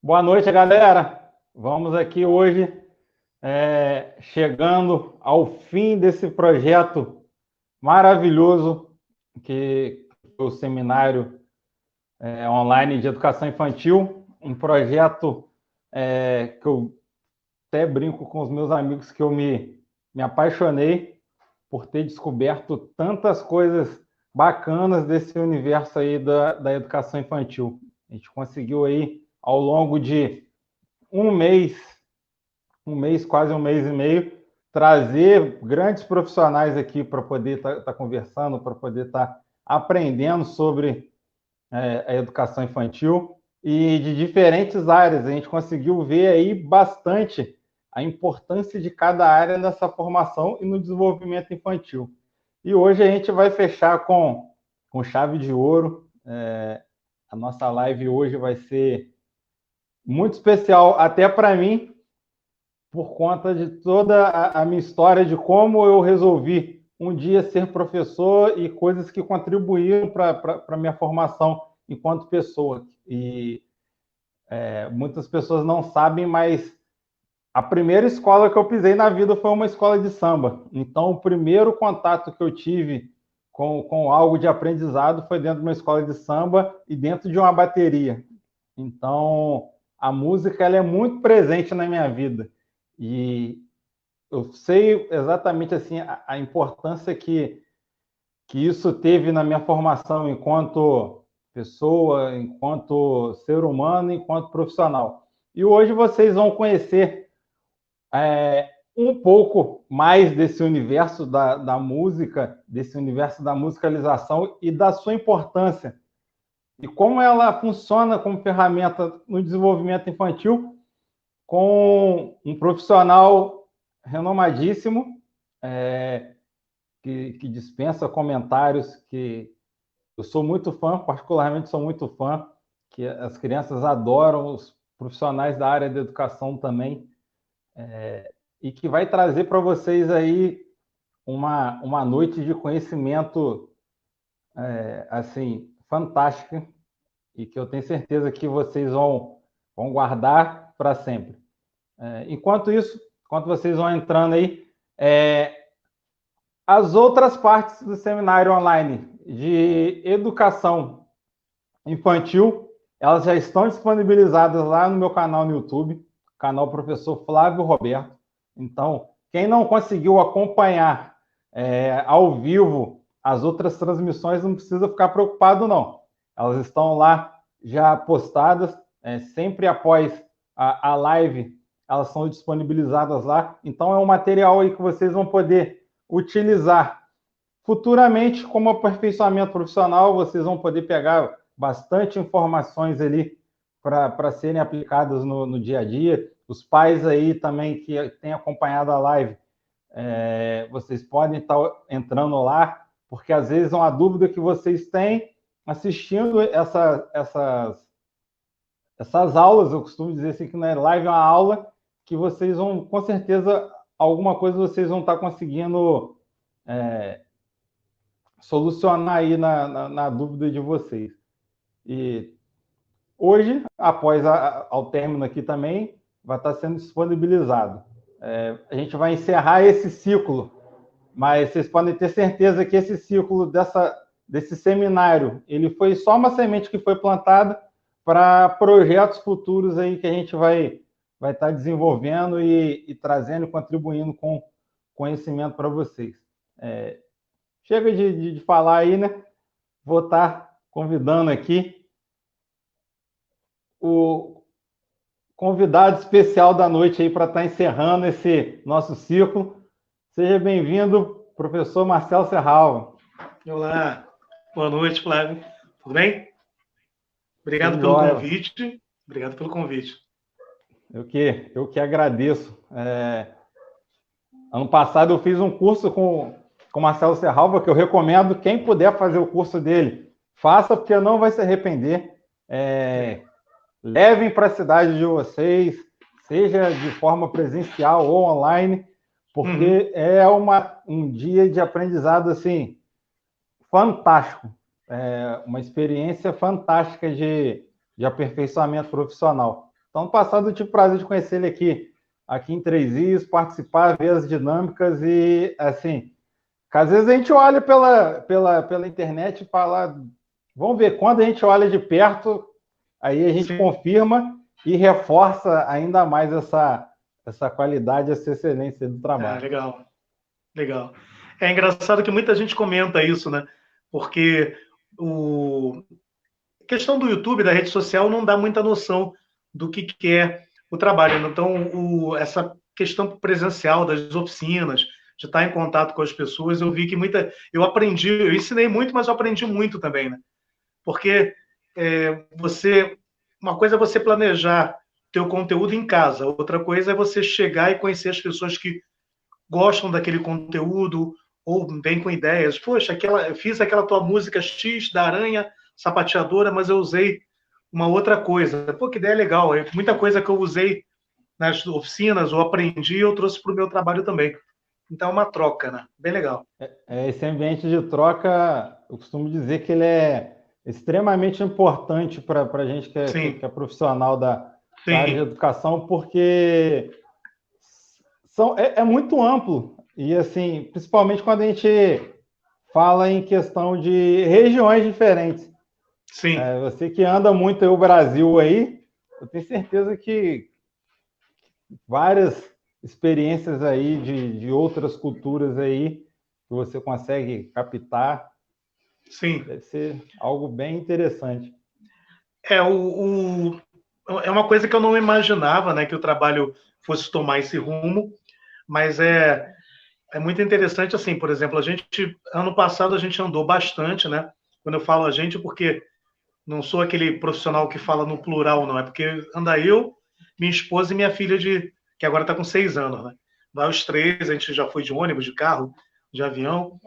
Boa noite, galera. Vamos aqui hoje, chegando ao fim desse projeto maravilhoso que é o Seminário Online de Educação Infantil, um projeto que eu até brinco com os meus amigos que eu me apaixonei por ter descoberto tantas coisas bacanas desse universo aí da educação infantil. A gente conseguiu aí, ao longo de um mês, quase um mês e meio, trazer grandes profissionais aqui para poder estar conversando, para poder estar aprendendo sobre a educação infantil e de diferentes áreas. A gente conseguiu ver aí bastante a importância de cada área nessa formação e no desenvolvimento infantil. E hoje a gente vai fechar com chave de ouro. A nossa live hoje vai ser muito especial até para mim, por conta de toda a minha história de como eu resolvi um dia ser professor e coisas que contribuíram para a minha formação enquanto pessoa. E muitas pessoas não sabem, mas a primeira escola que eu pisei na vida foi uma escola de samba. Então, o primeiro contato que eu tive com algo de aprendizado foi dentro de uma escola de samba e dentro de uma bateria. Então, a música ela é muito presente na minha vida. E eu sei exatamente assim a importância que isso teve na minha formação enquanto pessoa, enquanto ser humano, enquanto profissional. E hoje vocês vão conhecer um pouco mais desse universo da música, desse universo da musicalização e da sua importância. E como ela funciona como ferramenta no desenvolvimento infantil, com um profissional renomadíssimo, que dispensa comentários, que eu sou muito fã, particularmente sou muito fã, que as crianças adoram, os profissionais da área da educação também, e que vai trazer para vocês aí uma noite de conhecimento assim fantástica e que eu tenho certeza que vocês vão guardar para sempre. Enquanto isso, enquanto vocês vão entrando aí, as outras partes do seminário online de educação infantil, elas já estão disponibilizadas lá no meu canal no YouTube, canal Professor Flávio Roberto. Então, quem não conseguiu acompanhar ao vivo as outras transmissões, não precisa ficar preocupado, não. Elas estão lá já postadas, sempre após a live, elas são disponibilizadas lá. Então, é um material aí que vocês vão poder utilizar futuramente como aperfeiçoamento profissional. Vocês vão poder pegar bastante informações ali para serem aplicadas no dia a dia. Os pais aí também que têm acompanhado a live, vocês podem estar entrando lá, porque às vezes é uma dúvida que vocês têm assistindo essas aulas. Eu costumo dizer assim que na live é uma aula que vocês vão, com certeza, alguma coisa vocês vão estar conseguindo solucionar aí na dúvida de vocês. E hoje, após ao término aqui também, vai estar sendo disponibilizado. A gente vai encerrar esse ciclo, mas vocês podem ter certeza que esse ciclo desse seminário, ele foi só uma semente que foi plantada para projetos futuros aí que a gente vai estar desenvolvendo e trazendo e contribuindo com conhecimento para vocês. Chega de falar aí, né? Vou estar convidando aqui o convidado especial da noite aí para estar encerrando esse nosso ciclo. Seja bem-vindo, professor Marcelo Serralva. Olá, boa noite, Flávio. Tudo bem? Obrigado pelo convite. Obrigado pelo convite. Eu que agradeço. Ano passado eu fiz um curso com Marcelo Serralva, que eu recomendo quem puder fazer o curso dele. Faça, porque não vai se arrepender. Levem para a cidade de vocês, seja de forma presencial ou online, porque é um dia de aprendizado assim fantástico, uma experiência fantástica de aperfeiçoamento profissional. Então, no passado, eu tive o prazer de conhecer ele aqui em Três Rios, participar, ver as dinâmicas e, assim, às vezes a gente olha pela internet e fala, vamos ver, quando a gente olha de perto, aí a gente Sim. confirma e reforça ainda mais essa qualidade, essa excelência do trabalho. Legal, legal. É engraçado que muita gente comenta isso, né? Porque a questão do YouTube, da rede social, não dá muita noção do que é o trabalho. Então, essa questão presencial das oficinas, de estar em contato com as pessoas, eu vi que eu aprendi, eu ensinei muito, mas eu aprendi muito também, né? Porque uma coisa é você planejar teu conteúdo em casa, outra coisa é você chegar e conhecer as pessoas que gostam daquele conteúdo ou vêm com ideias. Poxa, eu fiz aquela tua música X da Aranha Sapateadora, mas eu usei uma outra coisa. Pô, que ideia legal. Muita coisa que eu usei nas oficinas ou aprendi, eu trouxe para o meu trabalho também. Então é uma troca, né? Bem legal. Esse ambiente de troca, eu costumo dizer que ele é extremamente importante para a gente que é profissional da área de educação, porque é muito amplo. E, assim, principalmente quando a gente fala em questão de regiões diferentes. Sim. Você que anda muito o Brasil aí, eu tenho certeza que várias experiências aí de outras culturas aí que você consegue captar. Sim. Deve ser algo bem interessante. É uma coisa que eu não imaginava, né, que o trabalho fosse tomar esse rumo, mas é muito interessante, assim, por exemplo, ano passado a gente andou bastante, né? Quando eu falo a gente, porque não sou aquele profissional que fala no plural, não, é porque anda eu, minha esposa e minha filha que agora está com 6 anos, né? Vai os três, a gente já foi de ônibus, de carro, de avião,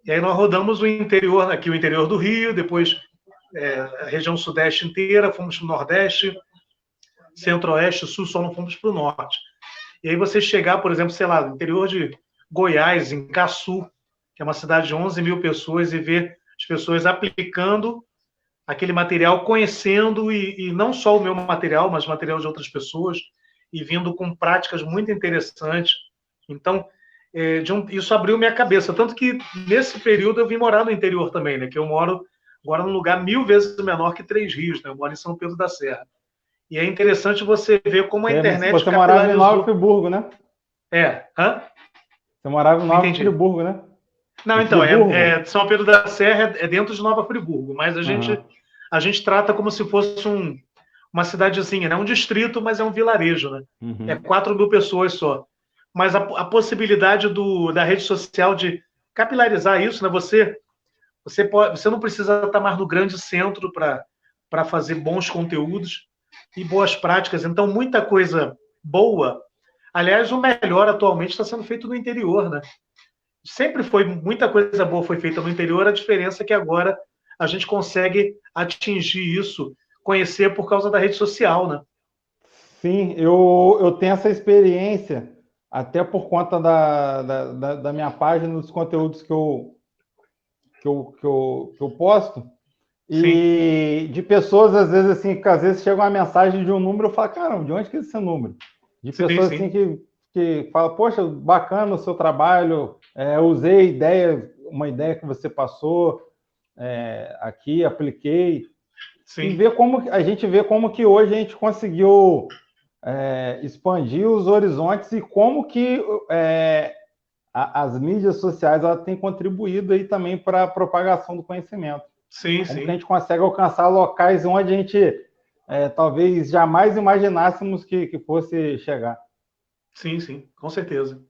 e aí nós rodamos o interior, aqui o interior do Rio, depois a região sudeste inteira, fomos para o nordeste, centro-oeste, sul, só não fomos para o norte. E aí você chegar, por exemplo, sei lá, no interior de Goiás, em Caçu, que é uma cidade de 11 mil pessoas, e ver as pessoas aplicando aquele material, conhecendo, e não só o meu material, mas o material de outras pessoas, e vindo com práticas muito interessantes. Então, isso abriu minha cabeça. Tanto que, nesse período, eu vim morar no interior também, né? Que eu moro agora num lugar 1000 vezes menor que Três Rios, né? Eu moro em São Pedro da Serra. E é interessante você ver como a internet Você morava em Nova Friburgo, né? Hã? Você morava em Nova Friburgo, né? Não, então, São Pedro da Serra é dentro de Nova Friburgo, mas a gente trata como se fosse uma cidadezinha, né? Um distrito, mas é um vilarejo, né? Uhum. É 4 mil pessoas só. Mas a possibilidade da rede social de capilarizar isso, né? Você não precisa estar mais no grande centro para fazer bons conteúdos e boas práticas. Então, muita coisa boa. Aliás, o melhor atualmente está sendo feito no interior, né? Sempre foi muita coisa boa foi feita no interior, a diferença é que agora a gente consegue atingir isso, conhecer por causa da rede social, né? Sim, eu tenho essa experiência até por conta da minha página, dos conteúdos que eu posto, e de pessoas, às vezes, assim, que às vezes chega uma mensagem de um número, eu falo, caramba, de onde que é esse número? De pessoas assim que falam, poxa, bacana o seu trabalho, usei uma ideia que você passou aqui, apliquei. Sim. E a gente vê como que hoje a gente conseguiu expandir os horizontes e como que as mídias sociais têm contribuído aí também para a propagação do conhecimento. Sim, como que a gente consegue alcançar locais onde a gente talvez jamais imaginássemos que fosse chegar. Sim, sim, com certeza.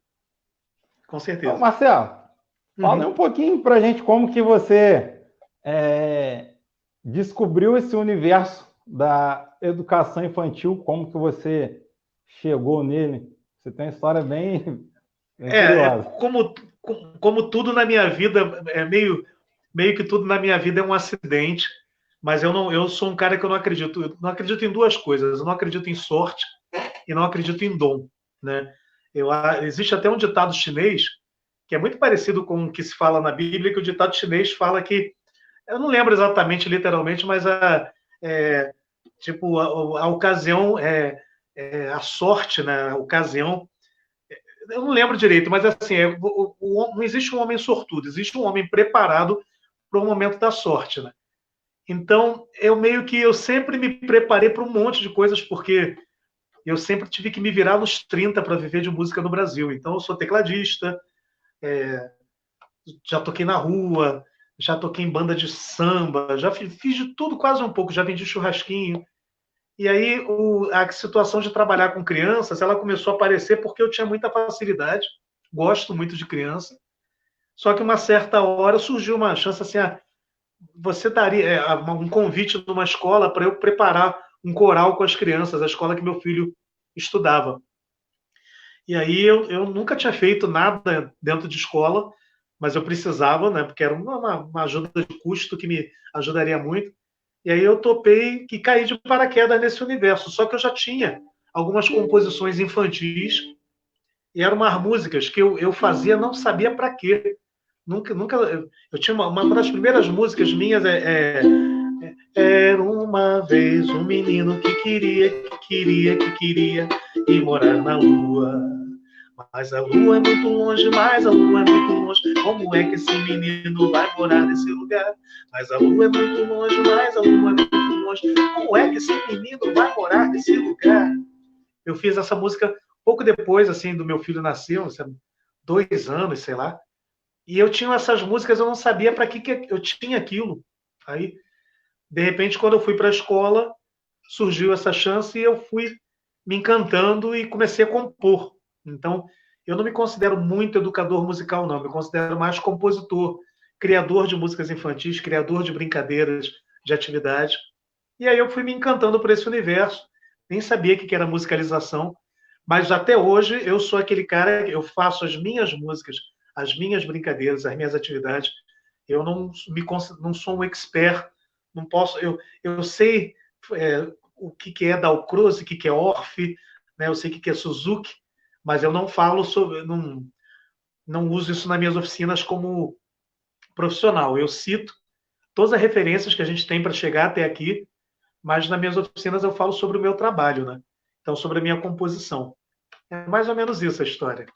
Com certeza. Então, Marcelo, fala um pouquinho para a gente como que você descobriu esse universo da educação infantil, como que você chegou nele. Você tem uma história bem curiosa. Como tudo na minha vida, meio que tudo na minha vida é um acidente, mas eu sou um cara que eu não acredito em duas coisas. Eu não acredito em sorte e não acredito em dom, né? Existe até um ditado chinês que é muito parecido com o que se fala na Bíblia, que o ditado chinês fala que, eu não lembro exatamente, literalmente, mas Tipo, a ocasião, a sorte, né? A ocasião. Eu não lembro direito, mas assim, não existe um homem sortudo, existe um homem preparado para o momento da sorte, né? Então, eu sempre me preparei para um monte de coisas, porque eu sempre tive que me virar nos 30 para viver de música no Brasil. Então, eu sou tecladista, já toquei na rua, já toquei em banda de samba, já fiz de tudo quase um pouco, já vendi churrasquinho. E aí a situação de trabalhar com crianças, ela começou a aparecer porque eu tinha muita facilidade, gosto muito de criança. Só que uma certa hora surgiu uma chance assim, você daria um convite numa escola para eu preparar um coral com as crianças, a escola que meu filho estudava. E aí eu nunca tinha feito nada dentro de escola, mas eu precisava, né? Porque era uma ajuda de custo que me ajudaria muito. E aí eu topei e caí de paraquedas nesse universo. Só que eu já tinha algumas composições infantis e eram umas músicas que eu fazia, não sabia para quê. Nunca. Eu tinha uma das primeiras músicas minhas era uma vez um menino que queria ir morar na lua. Mas a lua é muito longe, mas a lua é muito longe. Como é que esse menino vai morar nesse lugar? Mas a lua é muito longe, mas a lua é muito longe. Como é que esse menino vai morar nesse lugar? Eu fiz essa música pouco depois, assim, do meu filho nascer, 2 anos, sei lá. E eu tinha essas músicas, eu não sabia para que eu tinha aquilo. Aí, de repente, quando eu fui para a escola, surgiu essa chance e eu fui me encantando e comecei a compor. Então, eu não me considero muito educador musical, não. Eu me considero mais compositor, criador de músicas infantis, criador de brincadeiras, de atividades. E aí eu fui me encantando por esse universo. Nem sabia o que era musicalização, mas até hoje eu sou aquele cara, eu faço as minhas músicas, as minhas brincadeiras, as minhas atividades. Eu não sou um expert, não posso. Eu sei o que é Dalcroze, o que é Orff, né? Eu sei o que é Suzuki, mas eu não falo sobre, não uso isso nas minhas oficinas como profissional. Eu cito todas as referências que a gente tem para chegar até aqui, mas nas minhas oficinas eu falo sobre o meu trabalho, né? Então, sobre a minha composição. É mais ou menos isso a história.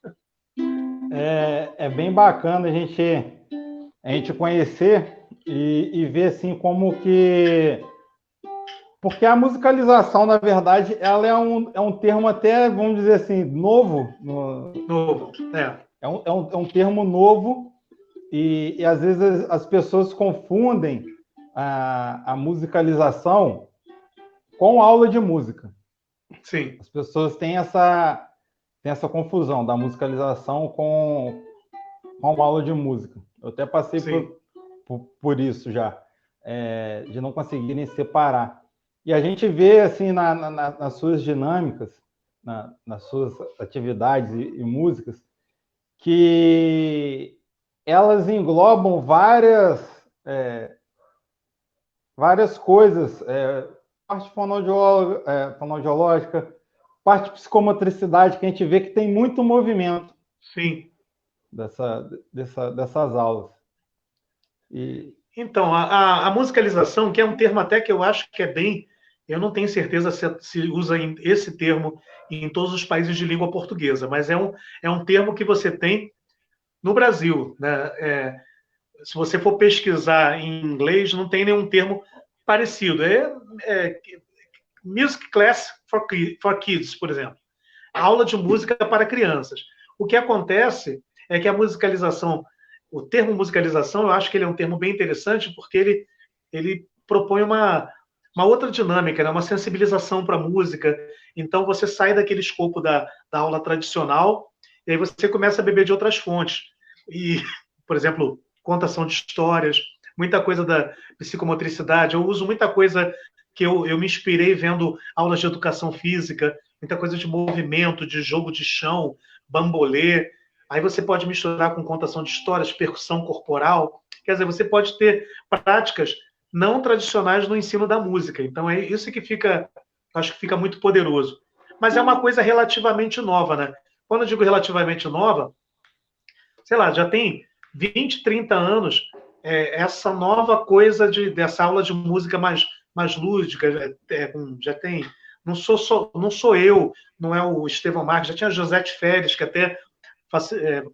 É bem bacana a gente conhecer e ver assim como que... Porque a musicalização, na verdade, ela é um termo até, vamos dizer assim, novo. Novo, É um termo novo e às vezes as pessoas confundem a musicalização com aula de música. Sim. As pessoas têm essa confusão da musicalização com aula de música. Eu até passei por isso já, de não conseguirem separar. E a gente vê, assim, nas suas dinâmicas, nas suas atividades e músicas, que elas englobam várias coisas, parte fonoaudiológica, parte psicomotricidade, que a gente vê que tem muito movimento. Sim. Dessas aulas. Então, a musicalização, que é um termo até que eu acho que é bem... Eu não tenho certeza se usa esse termo em todos os países de língua portuguesa, mas é um termo que você tem no Brasil, né? Se você for pesquisar em inglês, não tem nenhum termo parecido. Music Class for Kids, por exemplo. Aula de música para crianças. O que acontece é que a musicalização, o termo musicalização, eu acho que ele é um termo bem interessante, porque ele propõe uma outra dinâmica, né? Uma sensibilização para a música. Então, você sai daquele escopo da aula tradicional e aí você começa a beber de outras fontes. E, por exemplo, contação de histórias, muita coisa da psicomotricidade. Eu uso muita coisa que eu me inspirei vendo aulas de educação física, muita coisa de movimento, de jogo de chão, bambolê. Aí você pode misturar com contação de histórias, percussão corporal. Quer dizer, você pode ter práticas não tradicionais no ensino da música. Então é isso que acho que fica muito poderoso. Mas é uma coisa relativamente nova, né? Quando eu digo relativamente nova, sei lá, já tem 20, 30 anos essa nova coisa dessa aula de música mais mais lúdica, já tem. Não sou eu, não é o Estevão Marques, já tinha Josete Férez, que até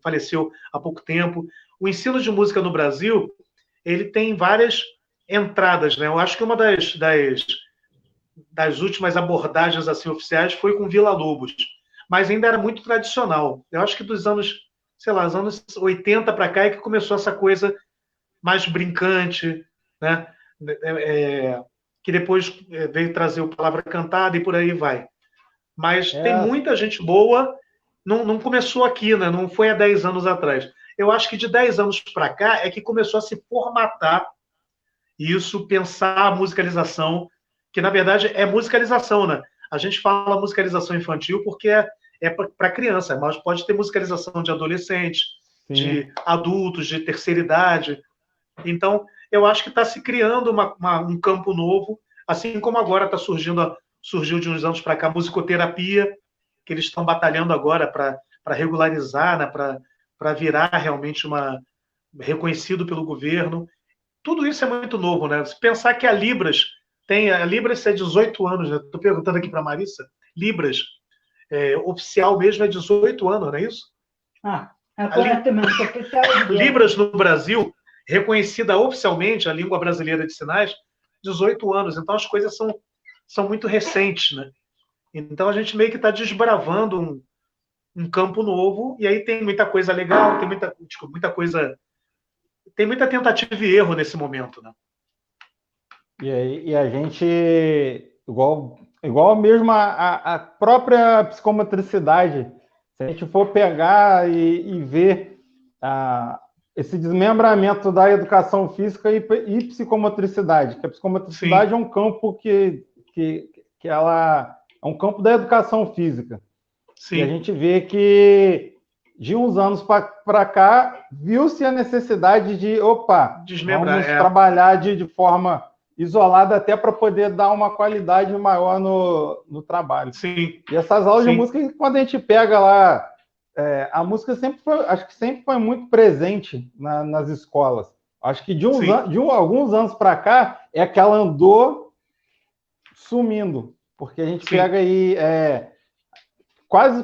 faleceu há pouco tempo. O ensino de música no Brasil, ele tem várias entradas, né? Eu acho que uma das últimas abordagens assim oficiais foi com Vila Lobos, mas ainda era muito tradicional. Eu acho que dos anos, sei lá, os anos 80 para cá é que começou essa coisa mais brincante, né? Que depois veio trazer o Palavra Cantada e por aí vai. Mas tem muita gente boa, não começou aqui, né? Não foi há 10 anos atrás. Eu acho que de 10 anos para cá é que começou a se formatar isso, pensar a musicalização, que na verdade é musicalização, né? A gente fala musicalização infantil porque é para criança, mas pode ter musicalização de adolescentes, Sim. de adultos, de terceira idade. Então, eu acho que está se criando um campo novo, assim como agora surgiu de uns anos para cá a musicoterapia, que eles estão batalhando agora para regularizar, né, para virar realmente reconhecido pelo governo. Tudo isso é muito novo, né? Se pensar que a Libras é 18 anos, né? Estou perguntando aqui para a Marissa, Libras, oficial mesmo é 18 anos, não é isso? Corretamente, oficial é 18. Libras no Brasil, reconhecida oficialmente, a língua brasileira de sinais, 18 anos. Então as coisas são muito recentes, né? Então a gente meio que está desbravando um campo novo, e aí tem muita coisa legal, tem muita tentativa e erro nesse momento, né? E a gente, igual mesmo a própria psicomotricidade, se a gente for pegar e ver esse desmembramento da educação física e psicomotricidade, que a psicomotricidade Sim. É um campo que ela é um campo da educação física. Sim. E a gente vê que de uns anos para cá viu-se a necessidade de vamos trabalhar de forma isolada até para poder dar uma qualidade maior no trabalho. Sim. E essas aulas de música, quando a gente pega lá, a música acho que sempre foi muito presente nas escolas. Acho que de alguns anos para cá é que ela andou sumindo, porque a gente pega aí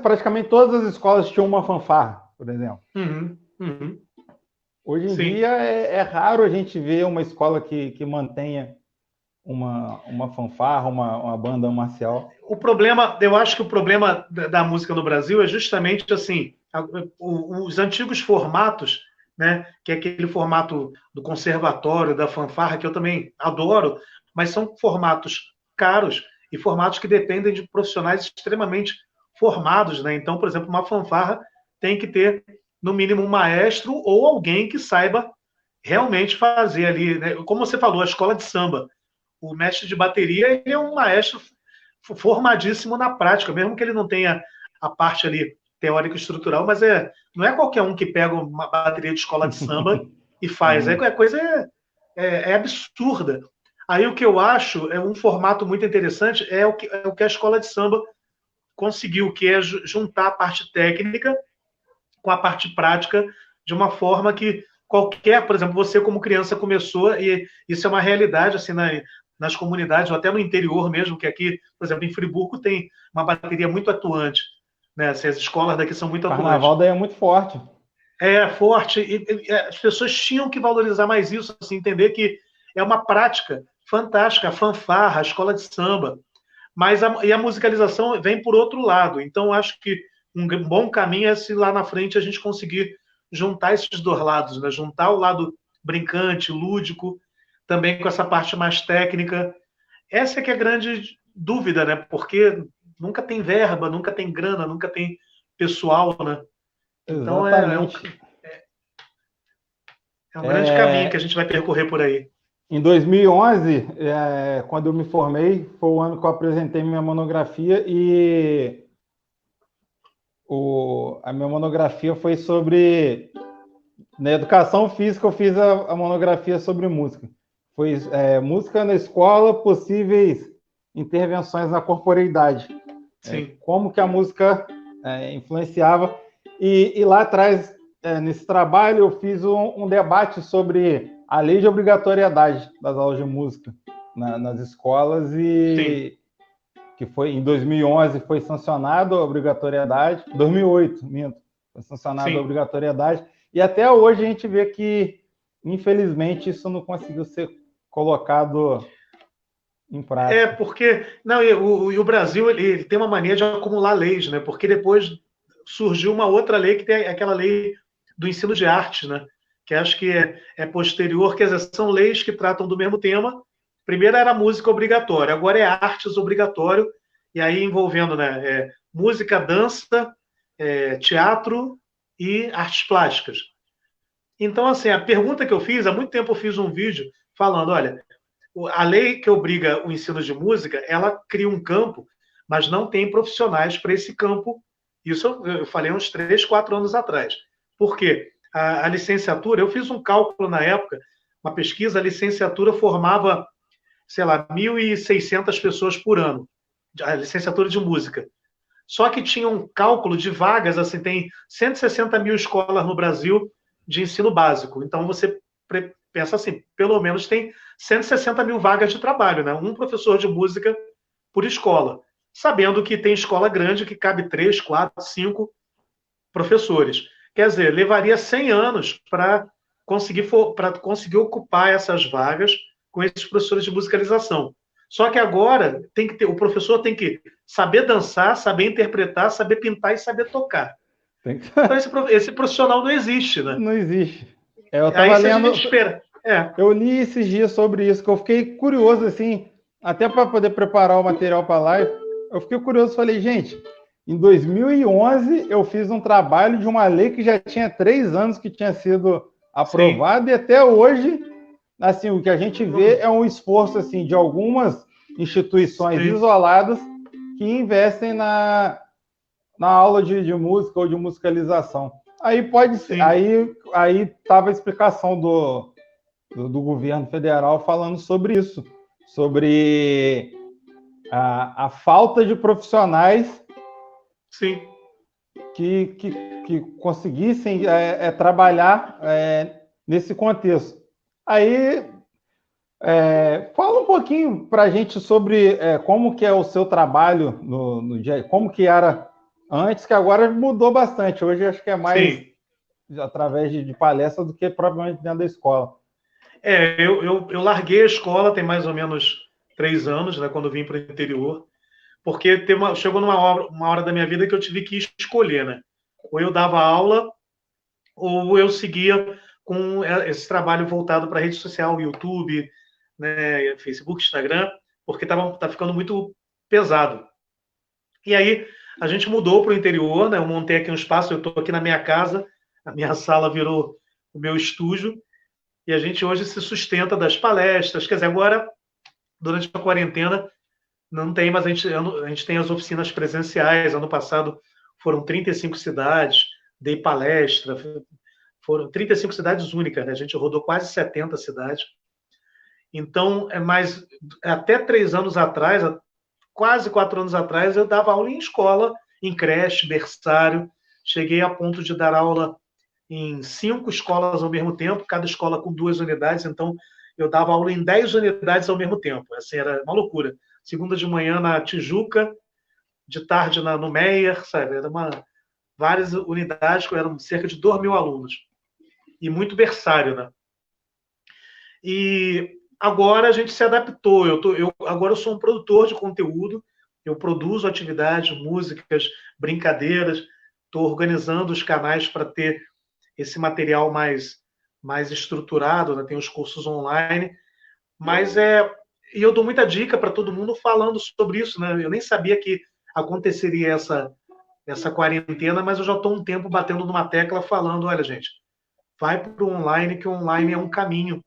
praticamente todas as escolas tinham uma fanfarra, por exemplo. Uhum. Hoje em dia é raro a gente ver uma escola que mantenha uma fanfarra, uma banda marcial. Eu acho que o problema da música no Brasil é justamente assim, os antigos formatos, né, que é aquele formato do conservatório, da fanfarra, que eu também adoro, mas são formatos caros e formatos que dependem de profissionais extremamente formados, né? Então, por exemplo, uma fanfarra tem que ter, no mínimo, um maestro ou alguém que saiba realmente fazer ali, né? Como você falou, a escola de samba. O mestre de bateria, ele é um maestro formadíssimo na prática, mesmo que ele não tenha a parte ali teórica e estrutural, mas não é qualquer um que pega uma bateria de escola de samba e faz. A coisa é absurda. Aí o que eu acho é um formato muito interessante, é o que a escola de samba conseguiu, que é juntar a parte técnica com a parte prática de uma forma que por exemplo, você como criança começou, e isso é uma realidade assim nas comunidades, ou até no interior mesmo, que aqui, por exemplo, em Friburgo tem uma bateria muito atuante, né? Assim, as escolas daqui são muito atuantes. O carnaval daí é muito forte. É forte, e as pessoas tinham que valorizar mais isso, assim, entender que é uma prática fantástica, a fanfarra, a escola de samba, mas a musicalização vem por outro lado. Então, acho que um bom caminho é se lá na frente a gente conseguir juntar esses dois lados, né? Juntar o lado brincante, lúdico, também com essa parte mais técnica. Essa é que é a grande dúvida, né? Porque nunca tem verba, nunca tem grana, nunca tem pessoal, né? Então Exatamente. É um grande caminho que a gente vai percorrer por aí. Em 2011, quando eu me formei, foi o ano que eu apresentei minha monografia e a minha monografia foi sobre... Na educação física, eu fiz a monografia sobre música. Foi música na escola, possíveis intervenções na corporeidade. Como que a música influenciava. E lá atrás, nesse trabalho, eu fiz um debate sobre a lei de obrigatoriedade das aulas de música nas escolas e que foi em 2011 foi sancionado a obrigatoriedade, 2008, minto, foi sancionada a obrigatoriedade, e até hoje a gente vê que, infelizmente, isso não conseguiu ser colocado em prática. Porque não, e o Brasil ele tem uma mania de acumular leis, né? Porque depois surgiu uma outra lei, que tem aquela lei do ensino de artes, né? Que acho que é posterior, quer dizer, são leis que tratam do mesmo tema. Primeiro era música obrigatória, agora é artes obrigatório, e aí envolvendo, né, música, dança, teatro e artes plásticas. Então, assim, a pergunta que eu fiz, há muito tempo eu fiz um vídeo falando, olha, a lei que obriga o ensino de música, ela cria um campo, mas não tem profissionais para esse campo. Isso eu falei uns 3, 4 anos atrás. Por quê? A licenciatura, eu fiz um cálculo na época, uma pesquisa, a licenciatura formava, sei lá, 1.600 pessoas por ano, a licenciatura de música. Só que tinha um cálculo de vagas, assim, tem 160 mil escolas no Brasil de ensino básico. Então, você pensa assim, pelo menos tem 160 mil vagas de trabalho, né? Um professor de música por escola. Sabendo que tem escola grande que cabe 3, 4, 5 professores. Quer dizer, levaria 100 anos para conseguir ocupar essas vagas com esses professores de musicalização. Só que agora o professor tem que saber dançar, saber interpretar, saber pintar e saber tocar. Então esse profissional não existe, né? Não existe. Eu estava lendo. Espera. Eu li esses dias sobre isso, que eu fiquei curioso, assim, até para poder preparar o material para a live. Eu fiquei curioso, falei, gente, em 2011 eu fiz um trabalho de uma lei que já tinha 3 anos que tinha sido aprovada, e até hoje, assim, o que a gente vê é um esforço, assim, de algumas instituições isoladas que investem na aula de música ou de musicalização. Aí pode ser, aí estava a explicação do governo federal falando sobre isso, sobre a falta de profissionais que conseguissem trabalhar nesse contexto. Aí, fala um pouquinho para a gente sobre como que é o seu trabalho no dia, como que era antes, que agora mudou bastante. Hoje acho que é mais através de palestras do que propriamente dentro da escola. Eu larguei a escola tem mais ou menos 3 anos, né, quando eu vim para o interior, porque chegou uma hora da minha vida que eu tive que escolher, né? Ou eu dava aula, ou eu seguia com esse trabalho voltado para a rede social, YouTube, né, Facebook, Instagram, porque tá ficando muito pesado. E aí a gente mudou para o interior, né? Eu montei aqui um espaço, eu estou aqui na minha casa, a minha sala virou o meu estúdio, e a gente hoje se sustenta das palestras. Quer dizer, agora, durante a quarentena, não tem, mas a gente tem as oficinas presenciais. Ano passado foram 35 cidades, dei palestra, foram 35 cidades únicas, né? A gente rodou quase 70 cidades. Então, mas até 3 anos atrás, quase 4 anos atrás, eu dava aula em escola, em creche, berçário. Cheguei a ponto de dar aula em 5 escolas ao mesmo tempo, cada escola com 2 unidades, então eu dava aula em 10 unidades ao mesmo tempo. Assim, era uma loucura. Segunda de manhã na Tijuca, de tarde no Meier, sabe? Era várias unidades, eram cerca de 2.000 alunos. E muito berçário, né? E agora a gente se adaptou. Agora eu sou um produtor de conteúdo, eu produzo atividades, músicas, brincadeiras, estou organizando os canais para ter esse material mais estruturado, né? Tem os cursos online, mas e eu dou muita dica para todo mundo falando sobre isso, né? Eu nem sabia que aconteceria essa quarentena, mas eu já estou um tempo batendo numa tecla falando, olha, gente, vai para o online, que o online é um caminho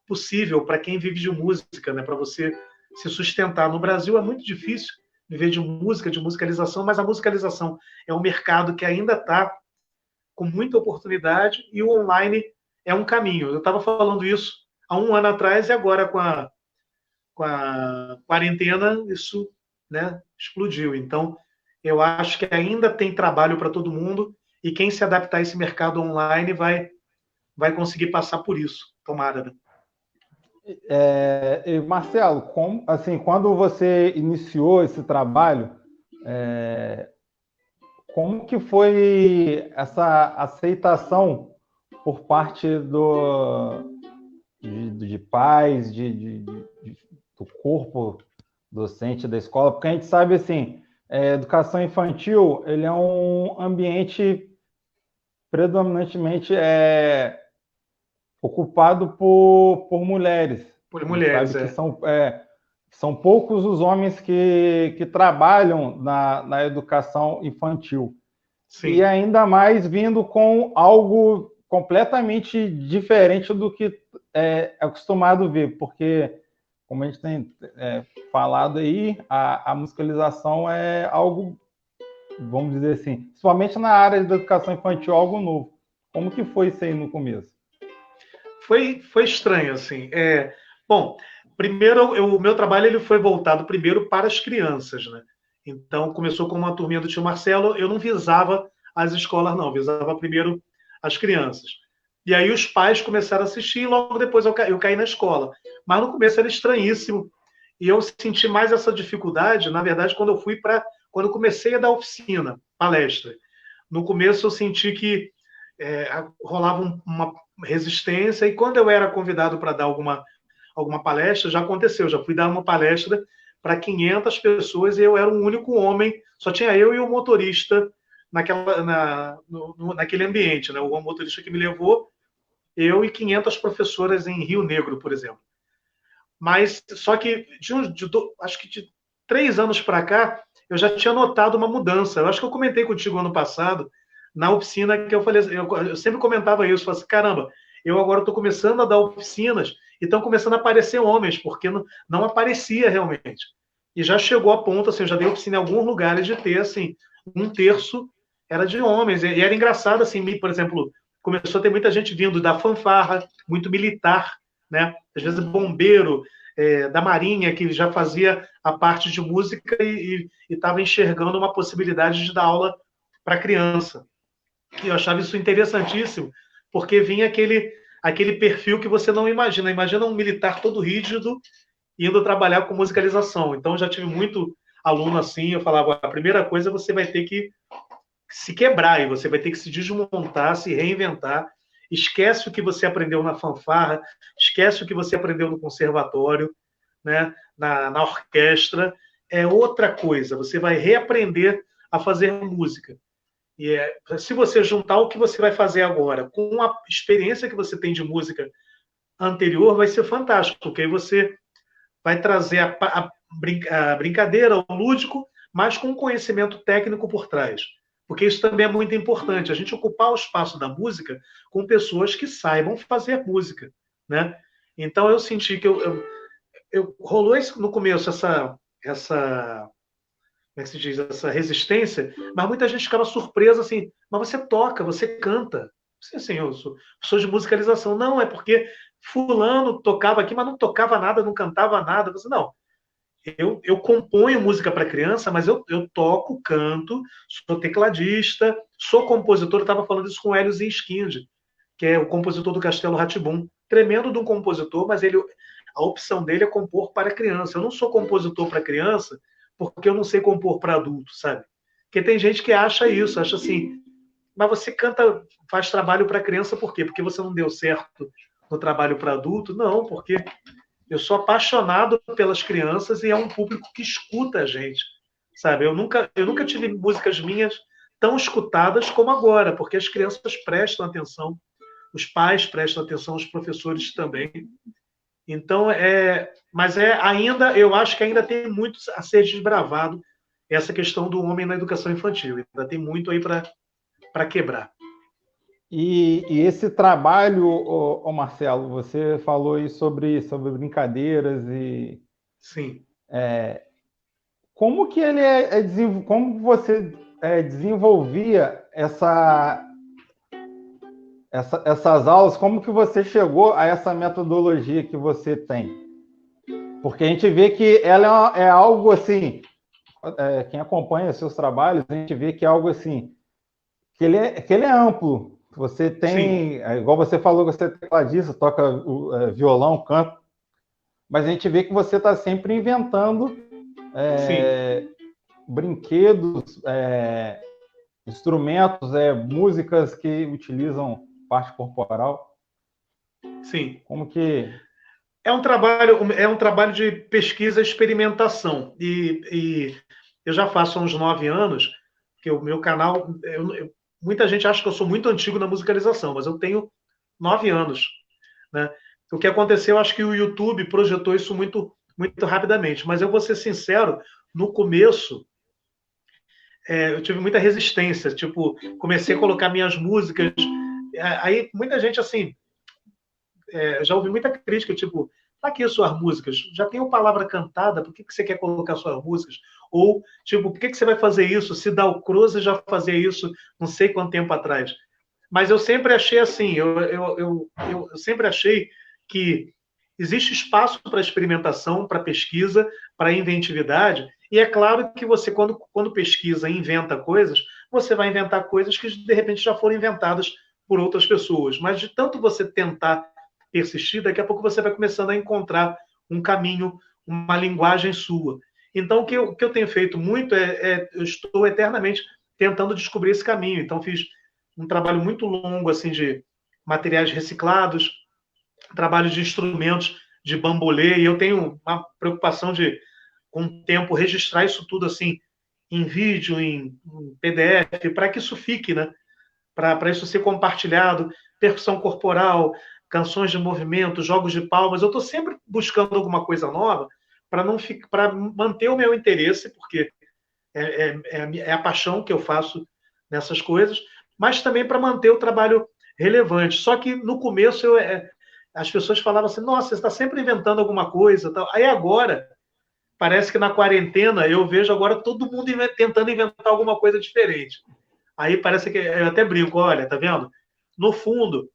possível para quem vive de música, né? Para você se sustentar. No Brasil é muito difícil viver de música, de musicalização, mas a musicalização é um mercado que ainda está com muita oportunidade e o online é um caminho. Eu estava falando isso há 1 ano atrás e agora com a quarentena isso, né, explodiu. Então, eu acho que ainda tem trabalho para todo mundo e quem se adaptar a esse mercado online vai conseguir passar por isso. Tomara, né? Marcelo, assim, quando você iniciou esse trabalho, como que foi essa aceitação por parte de pais, do corpo docente da escola? Porque a gente sabe, assim, educação infantil, ele é um ambiente predominantemente ocupado por mulheres. Por A gente mulheres, sabe que são poucos os homens que trabalham na educação infantil. Sim. E ainda mais vindo com algo completamente diferente do que é acostumado ver, porque, como a gente tem falado aí, a musicalização é algo, vamos dizer assim, principalmente na área da educação infantil, algo novo. Como que foi isso aí no começo? Foi estranho, assim. Bom, primeiro, o meu trabalho ele foi voltado primeiro para as crianças, né? Então, começou com uma turminha do tio Marcelo, eu não visava as escolas, não, visava primeiro as crianças. E aí os pais começaram a assistir e logo depois eu caí na escola. Mas no começo era estranhíssimo. E eu senti mais essa dificuldade, na verdade, quando eu comecei a dar oficina, palestra. No começo eu senti que rolava uma resistência, e quando eu era convidado para dar alguma palestra, já aconteceu, já fui dar uma palestra para 500 pessoas e eu era o único homem, só tinha eu e o motorista naquele ambiente, né? O motorista que me levou, eu e 500 professoras em Rio Negro, por exemplo. Mas só que acho que de 3 anos para cá, eu já tinha notado uma mudança. Eu acho que eu comentei contigo ano passado, na oficina, que eu falei, eu sempre comentava isso, falei assim, caramba, eu agora estou começando a dar oficinas e estão começando a aparecer homens, porque não aparecia realmente. E já chegou a ponto, assim, eu já dei oficina em alguns lugares de ter, assim, 1/3 era de homens. E era engraçado, assim, por exemplo, começou a ter muita gente vindo da fanfarra, muito militar, né? Às vezes bombeiro, da Marinha, que já fazia a parte de música e estava enxergando uma possibilidade de dar aula para criança. E eu achava isso interessantíssimo, porque vinha aquele perfil que você não imagina. Imagina um militar todo rígido indo trabalhar com musicalização. Então, já tive muito aluno assim, eu falava, a primeira coisa você vai ter que se quebrar, e você vai ter que se desmontar, se reinventar. Esquece o que você aprendeu na fanfarra, esquece o que você aprendeu no conservatório, né, na orquestra. É outra coisa, você vai reaprender a fazer música. E se você juntar o que você vai fazer agora com a experiência que você tem de música anterior, vai ser fantástico, porque aí você vai trazer a brincadeira, o lúdico, mas com conhecimento técnico por trás. Porque isso também é muito importante, a gente ocupar o espaço da música com pessoas que saibam fazer música, né? Então eu senti que rolou isso no começo, essa como é que se diz, essa resistência, mas muita gente ficava surpresa assim, mas você toca, você canta. Assim, eu sou de musicalização. Não, é porque fulano tocava aqui, mas não tocava nada, não cantava nada. Você, não, eu componho música para criança, mas eu toco, canto, sou tecladista, sou compositor. Eu estava falando isso com o Hélio Zinskind, que é o compositor do Castelo Rá-Tim-Bum. Tremendo de um compositor, mas a opção dele é compor para criança. Eu não sou compositor para criança porque eu não sei compor para adulto, sabe? Porque tem gente que acha isso, acha assim, mas você canta, faz trabalho para criança por quê? Porque você não deu certo no trabalho para adulto? Não, porque eu sou apaixonado pelas crianças e é um público que escuta a gente, sabe? Eu nunca tive músicas minhas tão escutadas como agora, porque as crianças prestam atenção, os pais prestam atenção, os professores também. Então, mas ainda, eu acho que ainda tem muito a ser desbravado essa questão do homem na educação infantil. Ainda tem muito aí para quebrar. E esse trabalho, Marcelo, você falou aí sobre brincadeiras e... Sim. Como que ele como você desenvolvia essas aulas? Como que você chegou a essa metodologia que você tem? Porque a gente vê que ela é algo assim, quem acompanha seus trabalhos, a gente vê que é algo assim, que ele é amplo. Você tem, igual você falou, você é tecladista, toca violão, canto. mas a gente vê que você está sempre inventando brinquedos, instrumentos, músicas que utilizam parte corporal. Sim. Como que... É um trabalho de pesquisa e experimentação. E eu já faço há uns 9 anos que o meu canal... muita gente acha que eu sou muito antigo na musicalização, mas eu tenho 9 anos. Né? O que aconteceu, acho que o YouTube projetou isso muito, muito rapidamente. Mas eu vou ser sincero, no começo, eu tive muita resistência. Tipo, comecei a colocar minhas músicas. Aí muita gente, assim... já ouvi muita crítica, tipo, para que suas músicas? Já tem uma palavra cantada, por que você quer colocar suas músicas? Ou, tipo, por que você vai fazer isso? Se Dalcroze já fazia isso não sei quanto tempo atrás. Mas eu sempre achei assim, eu sempre achei que existe espaço para experimentação, para pesquisa, para inventividade, e é claro que você, quando pesquisa e inventa coisas, você vai inventar coisas que, de repente, já foram inventadas por outras pessoas. Mas de tanto você tentar persistir, daqui a pouco você vai começando a encontrar um caminho, uma linguagem sua. Então, o que eu tenho feito muito eu estou eternamente tentando descobrir esse caminho. Então, fiz um trabalho muito longo, assim, de materiais reciclados, trabalho de instrumentos de bambolê, e eu tenho uma preocupação de, com o tempo, registrar isso tudo, assim, em vídeo, em PDF, para que isso fique, né? Para isso ser compartilhado, percussão corporal, canções de movimento, jogos de palmas. Eu estou sempre buscando alguma coisa nova para manter o meu interesse, porque é a paixão que eu faço nessas coisas, mas também para manter o trabalho relevante. Só que no começo as pessoas falavam assim: nossa, você está sempre inventando alguma coisa. Tal. Aí agora, parece que na quarentena eu vejo agora todo mundo tentando inventar alguma coisa diferente. Aí parece que eu até brinco: olha, tá vendo? No fundo,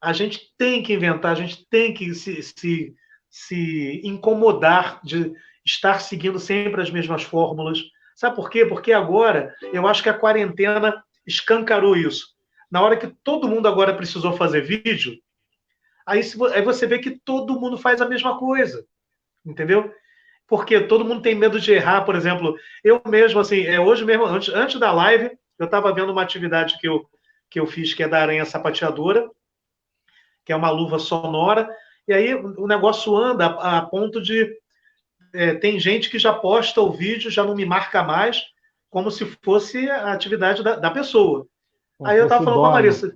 a gente tem que inventar, a gente tem que se incomodar de estar seguindo sempre as mesmas fórmulas. Sabe por quê? Porque agora eu acho que a quarentena escancarou isso. Na hora que todo mundo agora precisou fazer vídeo, aí você vê que todo mundo faz a mesma coisa, entendeu? Porque todo mundo tem medo de errar, por exemplo. Eu mesmo, assim, hoje mesmo, antes da live, eu estava vendo uma atividade que eu fiz, que é da aranha sapateadora, que é uma luva sonora, e aí o negócio anda a ponto de... tem gente que já posta o vídeo, já não me marca mais, como se fosse a atividade da pessoa. Como aí eu estava falando com a Marissa.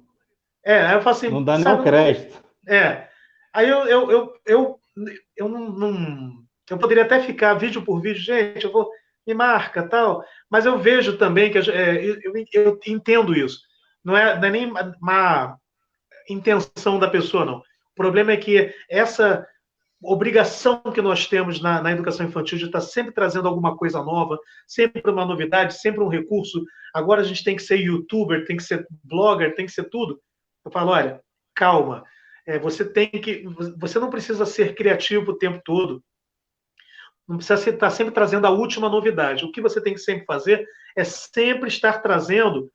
Aí eu falo assim... Não dá nem o crédito. Aí eu não... Eu poderia até ficar vídeo por vídeo, gente, me marca, tal, mas eu vejo também que eu entendo isso. Não é nem uma intenção da pessoa, não. O problema é que essa obrigação que nós temos na educação infantil de estar sempre trazendo alguma coisa nova, sempre uma novidade, sempre um recurso. Agora a gente tem que ser youtuber, tem que ser blogger, tem que ser tudo. Eu falo, olha, calma. Você não precisa ser criativo o tempo todo. Não precisa estar sempre trazendo a última novidade. O que você tem que sempre fazer é sempre estar trazendo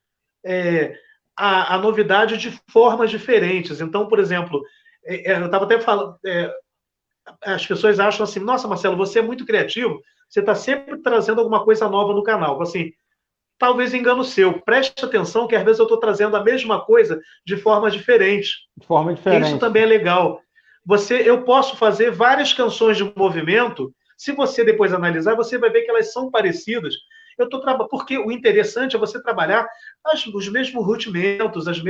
a novidade de formas diferentes. Então, por exemplo, eu estava até falando, as pessoas acham assim: nossa, Marcelo, você é muito criativo, você está sempre trazendo alguma coisa nova no canal. Assim, talvez engano seu. Preste atenção que às vezes eu estou trazendo a mesma coisa de forma diferente. De forma diferente. Isso também é legal. Eu posso fazer várias canções de movimento. Se você depois analisar, você vai ver que elas são parecidas. Porque o interessante é você trabalhar os mesmos rudimentos, os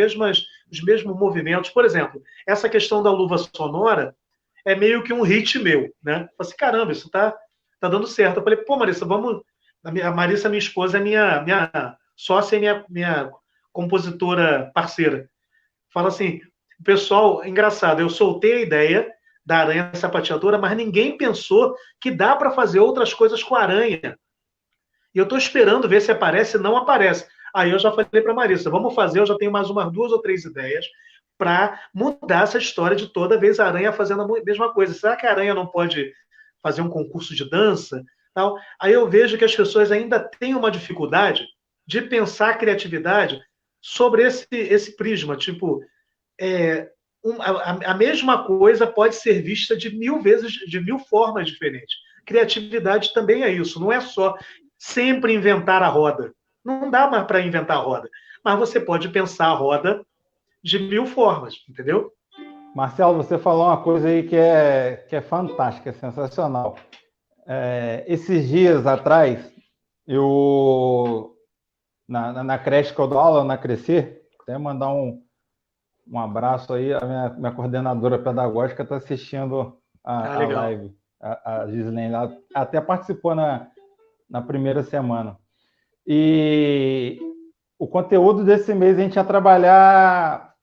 mesmos movimentos. Por exemplo, essa questão da luva sonora é meio que um hit meu, né? Eu falei assim, caramba, isso tá dando certo. Eu falei, pô, Marissa, vamos... A Marissa, minha esposa, é minha sócia e minha compositora parceira. Fala assim, pessoal, engraçado, eu soltei a ideia da aranha sapateadora, mas ninguém pensou que dá para fazer outras coisas com a aranha. E eu estou esperando ver se aparece, não aparece. Aí eu já falei para a Marissa, vamos fazer, eu já tenho mais umas 2 ou 3 ideias para mudar essa história de toda vez a aranha fazendo a mesma coisa. Será que a aranha não pode fazer um concurso de dança? Tal? Aí eu vejo que as pessoas ainda têm uma dificuldade de pensar a criatividade sobre esse prisma. Tipo, a mesma coisa pode ser vista de 1000 vezes, de 1000 formas diferentes. Criatividade também é isso, não é só sempre inventar a roda. Não dá mais para inventar a roda, mas você pode pensar a roda de 1000 formas, entendeu? Marcelo, você falou uma coisa aí que é fantástica, é sensacional. Esses dias atrás, na creche que eu dou aula, na Crescer, até mandar um abraço aí, a minha coordenadora pedagógica está assistindo a live, a Gislaine, ela até participou na primeira semana. E o conteúdo desse mês a gente ia trabalhar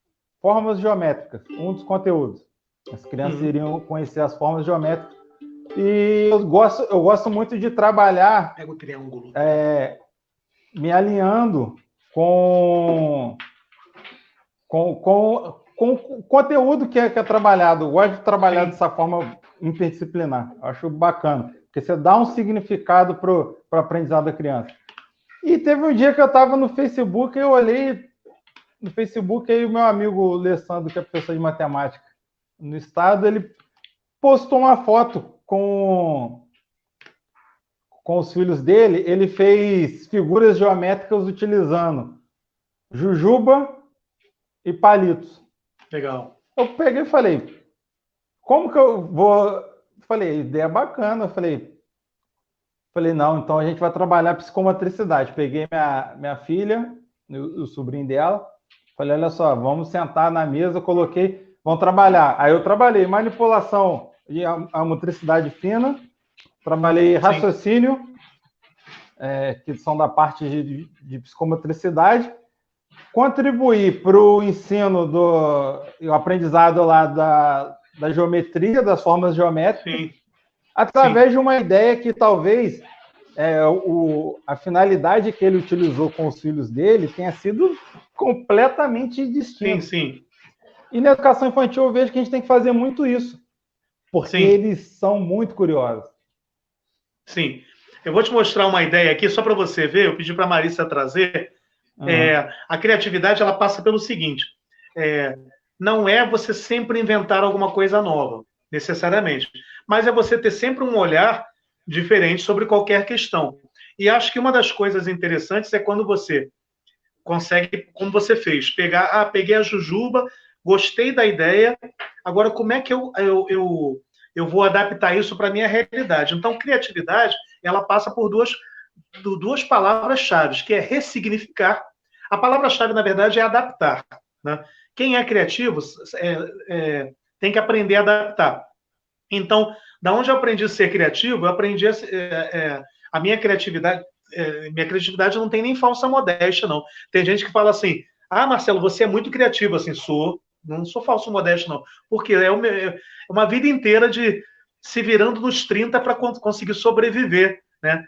formas geométricas, um dos conteúdos. As crianças iriam conhecer as formas geométricas. E eu gosto muito de trabalhar Pega o triângulo. Me alinhando com o conteúdo que é trabalhado. Eu gosto de trabalhar dessa forma interdisciplinar. Eu acho bacana, porque você dá um significado para o aprendizado da criança. E teve um dia que eu estava no Facebook e eu olhei no Facebook aí o meu amigo Alessandro, que é professor de matemática no estado, ele postou uma foto com os filhos dele. Ele fez figuras geométricas utilizando jujuba e palitos. Legal. Eu peguei e falei, como que eu vou... Falei, ideia bacana. Falei, não, então a gente vai trabalhar psicomotricidade. Peguei minha filha, o sobrinho dela, falei, olha só, vamos sentar na mesa, coloquei, vamos trabalhar. Aí eu trabalhei manipulação e a motricidade fina, trabalhei raciocínio, que são da parte de psicomotricidade, contribuí para o ensino o aprendizado lá da geometria, das formas geométricas, através de uma ideia que talvez a finalidade que ele utilizou com os filhos dele tenha sido completamente distinta. E na educação infantil eu vejo que a gente tem que fazer muito isso, porque eles são muito curiosos. Sim. Eu vou te mostrar uma ideia aqui, só para você ver, eu pedi para a Marissa trazer. A criatividade, ela passa pelo seguinte, não é você sempre inventar alguma coisa nova, necessariamente, mas é você ter sempre um olhar diferente sobre qualquer questão. E acho que uma das coisas interessantes é quando você consegue, como você fez, peguei a jujuba, gostei da ideia, agora como é que eu vou adaptar isso para a minha realidade? Então, criatividade, ela passa por duas palavras-chave, que é ressignificar. A palavra-chave, na verdade, é adaptar, né? Quem é criativo tem que aprender a adaptar. Então, da onde eu aprendi a ser criativo, eu aprendi a minha criatividade. Minha criatividade não tem nem falsa modéstia, não. Tem gente que fala assim, Marcelo, você é muito criativo. Assim, não sou falso modesto, não. Porque é uma vida inteira de se virando nos 30 para conseguir sobreviver, né,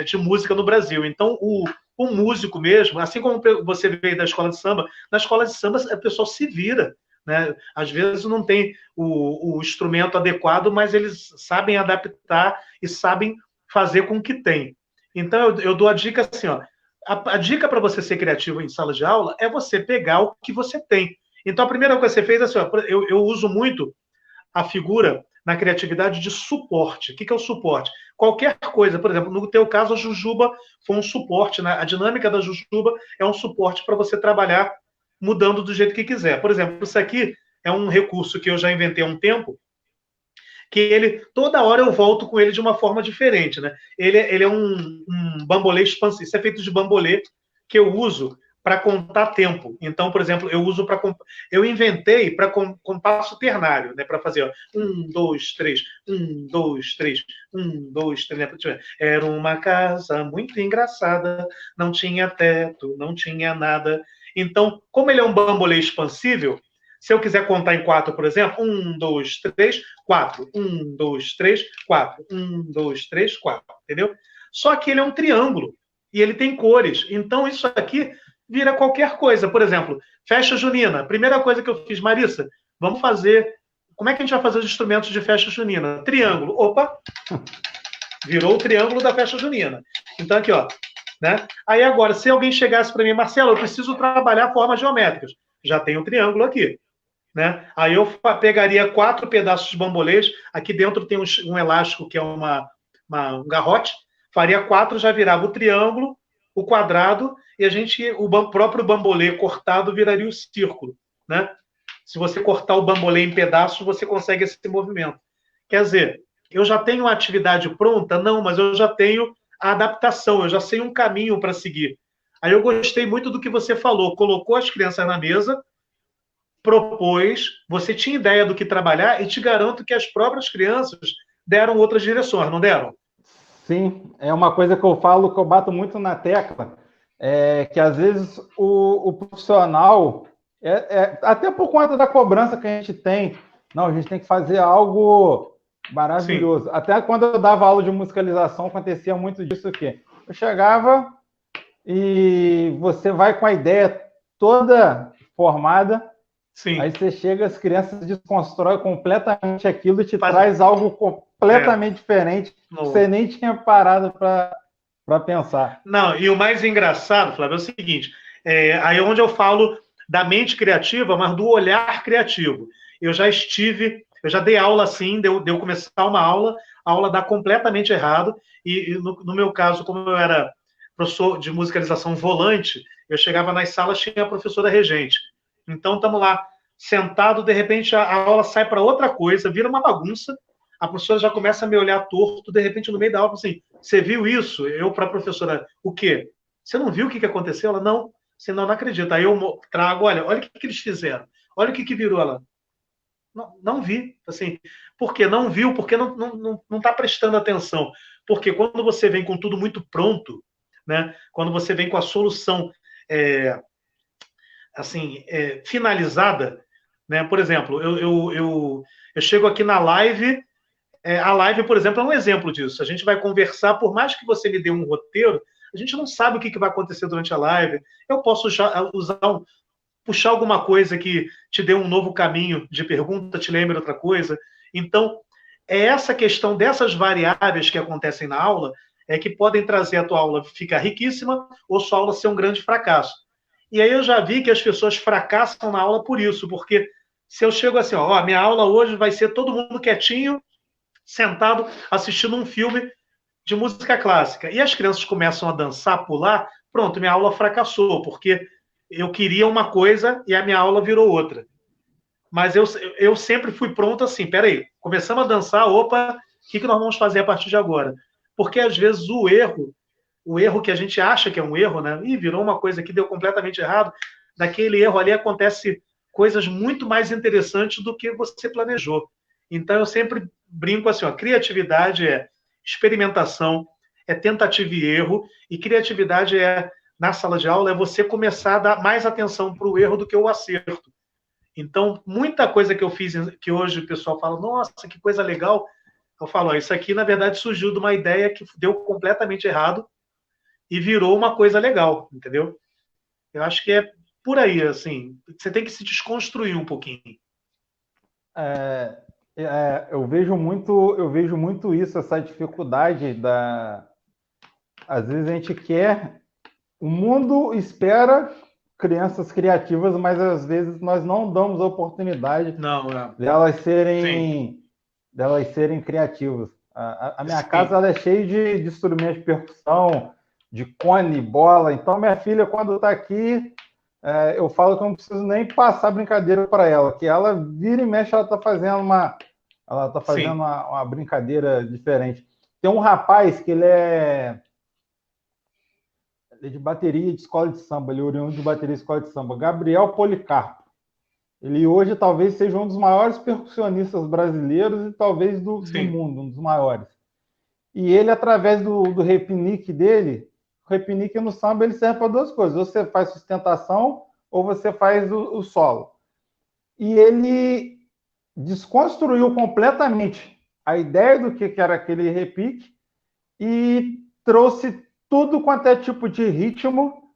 de música no Brasil. Então, o músico mesmo, assim como você veio da escola de samba, na escola de samba o pessoal se vira, né? Às vezes não tem o instrumento adequado, mas eles sabem adaptar e sabem fazer com o que tem. Então, eu dou a dica assim, ó, a dica para você ser criativo em sala de aula é você pegar o que você tem. Então, a primeira coisa que você fez é assim, ó, eu uso muito a figura na criatividade de suporte. O que é o suporte? Qualquer coisa, por exemplo, no teu caso, a jujuba foi um suporte, né? A dinâmica da jujuba é um suporte para você trabalhar mudando do jeito que quiser. Por exemplo, isso aqui é um recurso que eu já inventei há um tempo, que toda hora eu volto com ele de uma forma diferente, né? Ele é um bambolê expansivo, isso é feito de bambolê, que eu uso para contar tempo. Então, por exemplo, eu inventei para compasso ternário, né? Para fazer 1, 2, 3, 1, 2, 3, 1, 2, 3. Né? Era uma casa muito engraçada, não tinha teto, não tinha nada. Então, como ele é um bambolê expansível, se eu quiser contar em 4, por exemplo, 1, 2, 3, 4. 1, 2, 3, 4. 1, 2, 3, 4. Entendeu? Só que ele é um triângulo e ele tem cores. Então, isso aqui vira qualquer coisa. Por exemplo, festa junina. Primeira coisa que eu fiz, Marissa, vamos fazer... Como é que a gente vai fazer os instrumentos de festa junina? Triângulo. Opa! Virou o triângulo da festa junina. Então, aqui, ó. Né? Aí, agora, se alguém chegasse para mim, Marcelo, eu preciso trabalhar formas geométricas. Já tem um triângulo aqui. né? Aí eu pegaria 4 pedaços de bambolês, aqui dentro tem um elástico que é um garrote, faria 4, já virava o triângulo, o quadrado, e o próprio bambolê cortado viraria o círculo, né? Se você cortar o bambolê em pedaços, você consegue esse movimento. Quer dizer, eu já tenho a atividade pronta? Não, mas eu já tenho a adaptação, eu já sei um caminho para seguir. Aí eu gostei muito do que você falou, colocou as crianças na mesa, propôs, você tinha ideia do que trabalhar e te garanto que as próprias crianças deram outras direções, não deram? Sim, é uma coisa que eu falo, que eu bato muito na tecla, que às vezes o profissional, até por conta da cobrança que a gente tem, não, a gente tem que fazer algo maravilhoso. Sim. Até quando eu dava aula de musicalização, acontecia muito disso aqui. Eu chegava e você vai com a ideia toda formada, sim. Aí você chega, as crianças desconstroem completamente aquilo e te traz algo completamente diferente, que você nem tinha parado para pensar. Não, e o mais engraçado, Flávio, é o seguinte, aí é onde eu falo da mente criativa, mas do olhar criativo. Eu já dei aula assim, de eu começar uma aula, a aula dá completamente errado, e no meu caso, como eu era professor de musicalização volante, eu chegava nas salas, tinha a professora regente. Então, estamos lá, sentado, de repente a aula sai para outra coisa, vira uma bagunça, a professora já começa a me olhar torto, de repente, no meio da aula, assim, você viu isso? Eu, para a professora, o quê? Você não viu o que aconteceu? Ela, não, você não acredita. Aí eu trago, olha o que eles fizeram, olha o que virou. Ela, não vi. Assim, por quê? Não viu, porque não está prestando atenção. Porque quando você vem com tudo muito pronto, né? Quando você vem com a solução finalizada, né? Por exemplo, eu chego aqui na live, a live, por exemplo, é um exemplo disso. A gente vai conversar, por mais que você me dê um roteiro, a gente não sabe o que vai acontecer durante a live. Eu posso puxar alguma coisa que te dê um novo caminho de pergunta, te lembre outra coisa. Então, é essa questão dessas variáveis que acontecem na aula que podem trazer a tua aula ficar riquíssima ou sua aula ser um grande fracasso. E aí eu já vi que as pessoas fracassam na aula por isso, porque se eu chego assim, ó, minha aula hoje vai ser todo mundo quietinho, sentado, assistindo um filme de música clássica, e as crianças começam a dançar, pular, pronto, minha aula fracassou, porque eu queria uma coisa e a minha aula virou outra. Mas eu sempre fui pronto assim, peraí, começamos a dançar, opa, o que nós vamos fazer a partir de agora? Porque às vezes o erro que a gente acha que é um erro, né? Ih, virou uma coisa que deu completamente errado, daquele erro ali acontece coisas muito mais interessantes do que você planejou. Então eu sempre brinco assim, ó, criatividade é experimentação, é tentativa e erro, e criatividade na sala de aula, é você começar a dar mais atenção para o erro do que o acerto. Então, muita coisa que eu fiz, que hoje o pessoal fala, nossa, que coisa legal, eu falo, ó, isso aqui, na verdade, surgiu de uma ideia que deu completamente errado e virou uma coisa legal, entendeu? Eu acho que é por aí, assim, você tem que se desconstruir um pouquinho. Eu vejo muito isso, essa dificuldade às vezes a gente quer, o mundo espera crianças criativas, mas às vezes nós não damos a oportunidade delas serem criativas. A minha casa ela é cheia de instrumentos de percussão, de cone, bola. Então minha filha, quando está aqui, eu falo que eu não preciso nem passar brincadeira para ela, que ela vira e mexe, ela está fazendo uma brincadeira diferente. Tem um rapaz que ele é de bateria de escola de samba, ele é oriundo de bateria de escola de samba, Gabriel Policarpo. Ele hoje talvez seja um dos maiores percussionistas brasileiros e talvez do mundo, um dos maiores. E ele, através do repinique dele, o repinique no samba ele serve para duas coisas, ou você faz sustentação ou você faz o solo. E ele desconstruiu completamente a ideia do que era aquele repique e trouxe tudo quanto é tipo de ritmo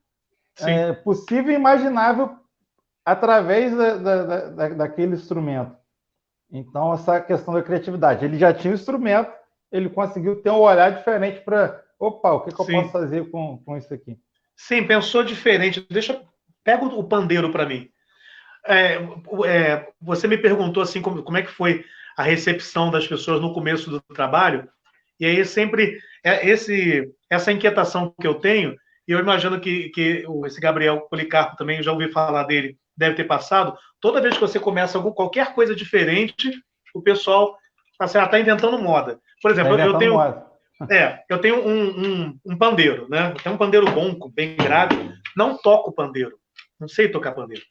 possível e imaginável através daquele instrumento. Então, essa questão da criatividade. Ele já tinha o instrumento, ele conseguiu ter um olhar diferente para, opa, o que eu posso fazer com isso aqui? Sim, pensou diferente. Pega o pandeiro para mim. você me perguntou assim como é que foi a recepção das pessoas no começo do trabalho, e aí sempre essa inquietação que eu tenho, e eu imagino que esse Gabriel Policarpo também, já ouvi falar dele, deve ter passado, toda vez que você começa qualquer coisa diferente, o pessoal está inventando moda. Por exemplo, eu tenho um pandeiro, né? Eu tenho um pandeiro bom, bem grave, não toco pandeiro, não sei tocar pandeiro,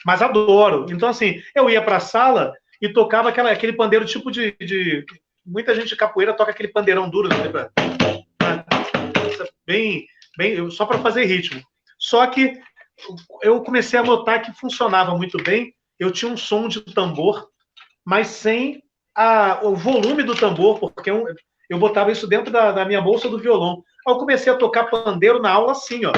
mas adoro. Então, assim, eu ia para a sala e tocava aquele pandeiro tipo de... Muita gente de capoeira toca aquele pandeirão duro, né? Bem, só para fazer ritmo. Só que eu comecei a notar que funcionava muito bem. Eu tinha um som de tambor, mas sem o volume do tambor, porque eu botava isso dentro da minha bolsa do violão. Aí eu comecei a tocar pandeiro na aula assim, ó.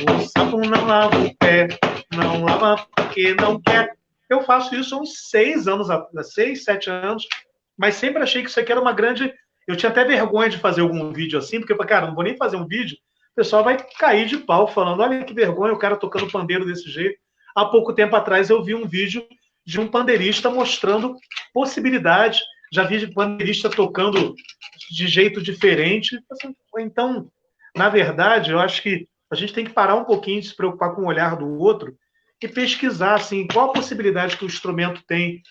O sapo não lava o pé, não lava porque não quer. Eu faço isso há uns 6, 7 anos, mas sempre achei que isso aqui era uma grande... Eu tinha até vergonha de fazer algum vídeo assim, porque eu falei, cara, não vou nem fazer um vídeo, o pessoal vai cair de pau falando, olha que vergonha, o cara tocando pandeiro desse jeito. Há pouco tempo atrás eu vi um vídeo de um pandeirista mostrando possibilidades, já vi pandeirista tocando de jeito diferente. Então, na verdade, eu acho que a gente tem que parar um pouquinho de se preocupar com o olhar do outro e pesquisar assim, qual a possibilidade que o instrumento tem,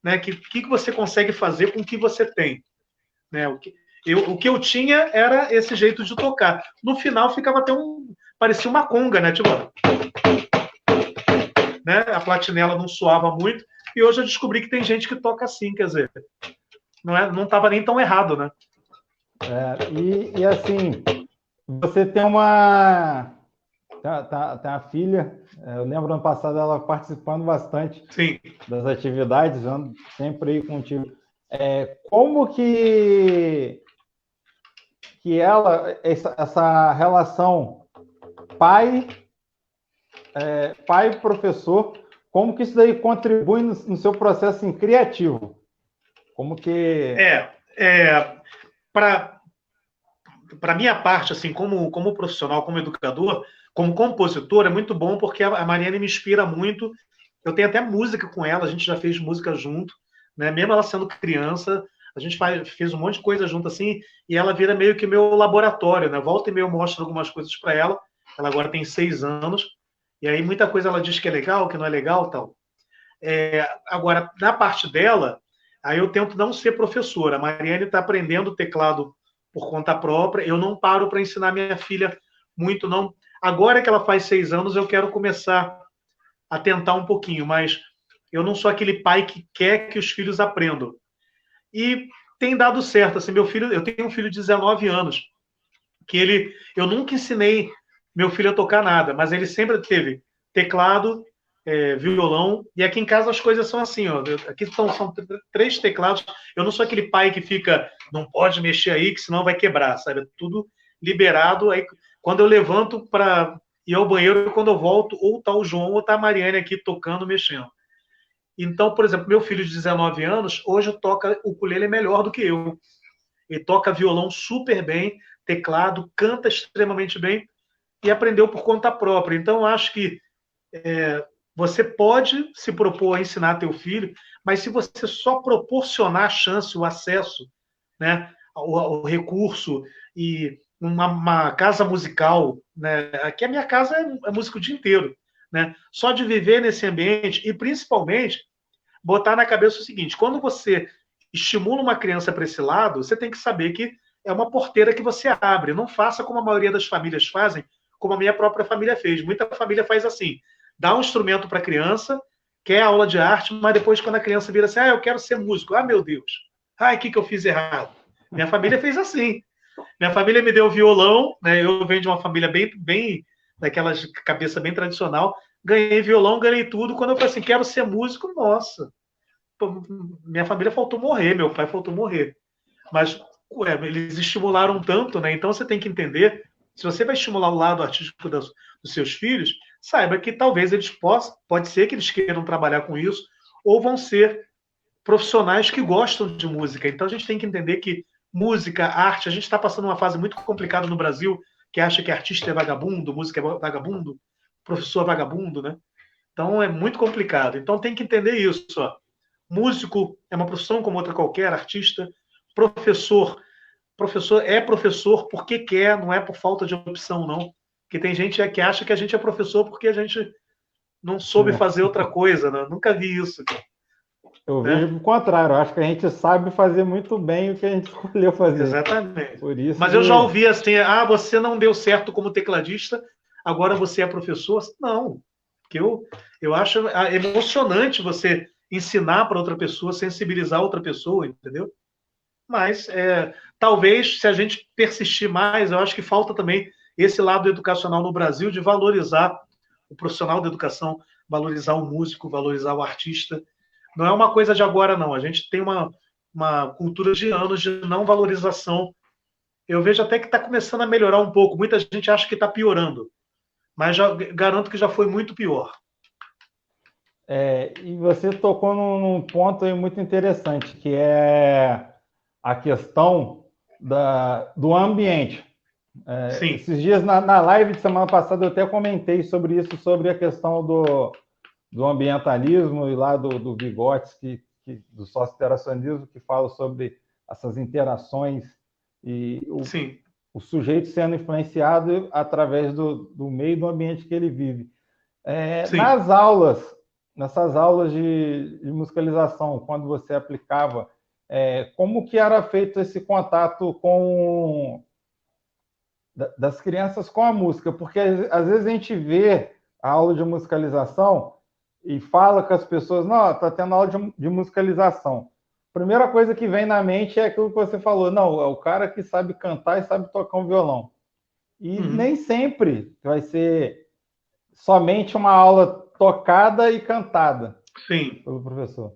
né? O que você consegue fazer com o que você tem. Né? O que eu tinha era esse jeito de tocar. No final ficava até parecia uma conga, né? Tipo, né? A platinela não soava muito. E hoje eu descobri que tem gente que toca assim, quer dizer, não estava nem tão errado, né? E assim, você tem uma filha, eu lembro ano passado ela participando bastante das atividades, sempre aí contigo. Como que essa relação pai-professor, como que isso daí contribui no seu processo assim, criativo? Como que... Para minha parte, assim, como profissional, como educador, como compositor, é muito bom porque a Mariane me inspira muito. Eu tenho até música com ela, a gente já fez música junto, né? Mesmo ela sendo criança, a gente fez um monte de coisa junto assim, e ela vira meio que meu laboratório, né? Volta e meia eu mostro algumas coisas para ela. Ela agora tem 6 anos, e aí muita coisa ela diz que é legal, que não é legal, tal. Agora, na parte dela, aí eu tento não ser professora. A Mariane está aprendendo teclado por conta própria. Eu não paro para ensinar minha filha muito, não. Agora que ela faz 6 anos, eu quero começar a tentar um pouquinho, mas eu não sou aquele pai que quer que os filhos aprendam. E tem dado certo. Assim, eu tenho um filho de 19 anos, que eu nunca ensinei meu filho a tocar nada, mas ele sempre teve teclado, violão, e aqui em casa as coisas são assim, ó. Aqui são 3 teclados. Eu não sou aquele pai que fica, não pode mexer aí, que senão vai quebrar, sabe? É tudo liberado. Aí, quando eu levanto para ir ao banheiro, quando eu volto, ou tá o João ou tá a Mariane aqui tocando, mexendo. Então, por exemplo, meu filho de 19 anos, hoje toca ukulele melhor do que eu. Ele toca violão super bem, teclado, canta extremamente bem e aprendeu por conta própria. Então, eu acho que você pode se propor a ensinar teu filho, mas se você só proporcionar a chance, o acesso, né, o recurso e uma casa musical, né, aqui a minha casa é música o dia inteiro, né, só de viver nesse ambiente e principalmente botar na cabeça o seguinte: quando você estimula uma criança para esse lado, você tem que saber que é uma porteira que você abre. Não faça como a maioria das famílias fazem, como a minha própria família fez. Muita família faz assim: dá um instrumento para a criança, quer aula de arte, mas depois, quando a criança vira assim, eu quero ser músico. Ah, meu Deus. O que eu fiz errado? Minha família fez assim. Minha família me deu violão, né? Eu venho de uma família bem daquelas cabeça bem tradicional. Ganhei violão, ganhei tudo. Quando eu falei assim, quero ser músico, nossa. Minha família faltou morrer, meu pai faltou morrer. Mas eles estimularam tanto, né? Então você tem que entender, se você vai estimular o lado artístico dos seus filhos, saiba que talvez eles pode ser que eles queiram trabalhar com isso, ou vão ser profissionais que gostam de música. Então a gente tem que entender que música, arte, a gente está passando uma fase muito complicada no Brasil, que acha que artista é vagabundo, música é vagabundo, professor é vagabundo, né? Então é muito complicado. Então tem que entender isso. Ó. Músico é uma profissão como outra qualquer, artista. Professor é professor porque quer, não é por falta de opção, não. Porque tem gente que acha que a gente é professor porque a gente não soube fazer outra coisa, né? Nunca vi isso. Eu vejo o contrário, eu acho que a gente sabe fazer muito bem o que a gente escolheu fazer. Exatamente. Por isso Mas eu já ouvi assim, você não deu certo como tecladista, agora você é professor. Não, porque eu acho emocionante você ensinar para outra pessoa, sensibilizar outra pessoa, entendeu? Mas talvez, se a gente persistir mais, eu acho que falta também esse lado educacional no Brasil de valorizar o profissional da educação, valorizar o músico, valorizar o artista. Não é uma coisa de agora, não. A gente tem uma cultura de anos de não valorização. Eu vejo até que está começando a melhorar um pouco. Muita gente acha que está piorando, mas já garanto que já foi muito pior. E você tocou num ponto aí muito interessante, que é a questão do ambiente. Esses dias, na live de semana passada, eu até comentei sobre isso, sobre a questão do ambientalismo e lá do Vygotsky, do sócio-interacionismo, que fala sobre essas interações e o sujeito sendo influenciado através do meio do ambiente que ele vive. Nessas aulas de musicalização, quando você aplicava, como que era feito esse contato das crianças com a música? Porque às vezes a gente vê a aula de musicalização e fala com as pessoas, não, está tendo aula de musicalização. A primeira coisa que vem na mente é aquilo que você falou, não, é o cara que sabe cantar e sabe tocar um violão. E nem sempre vai ser somente uma aula tocada e cantada pelo professor.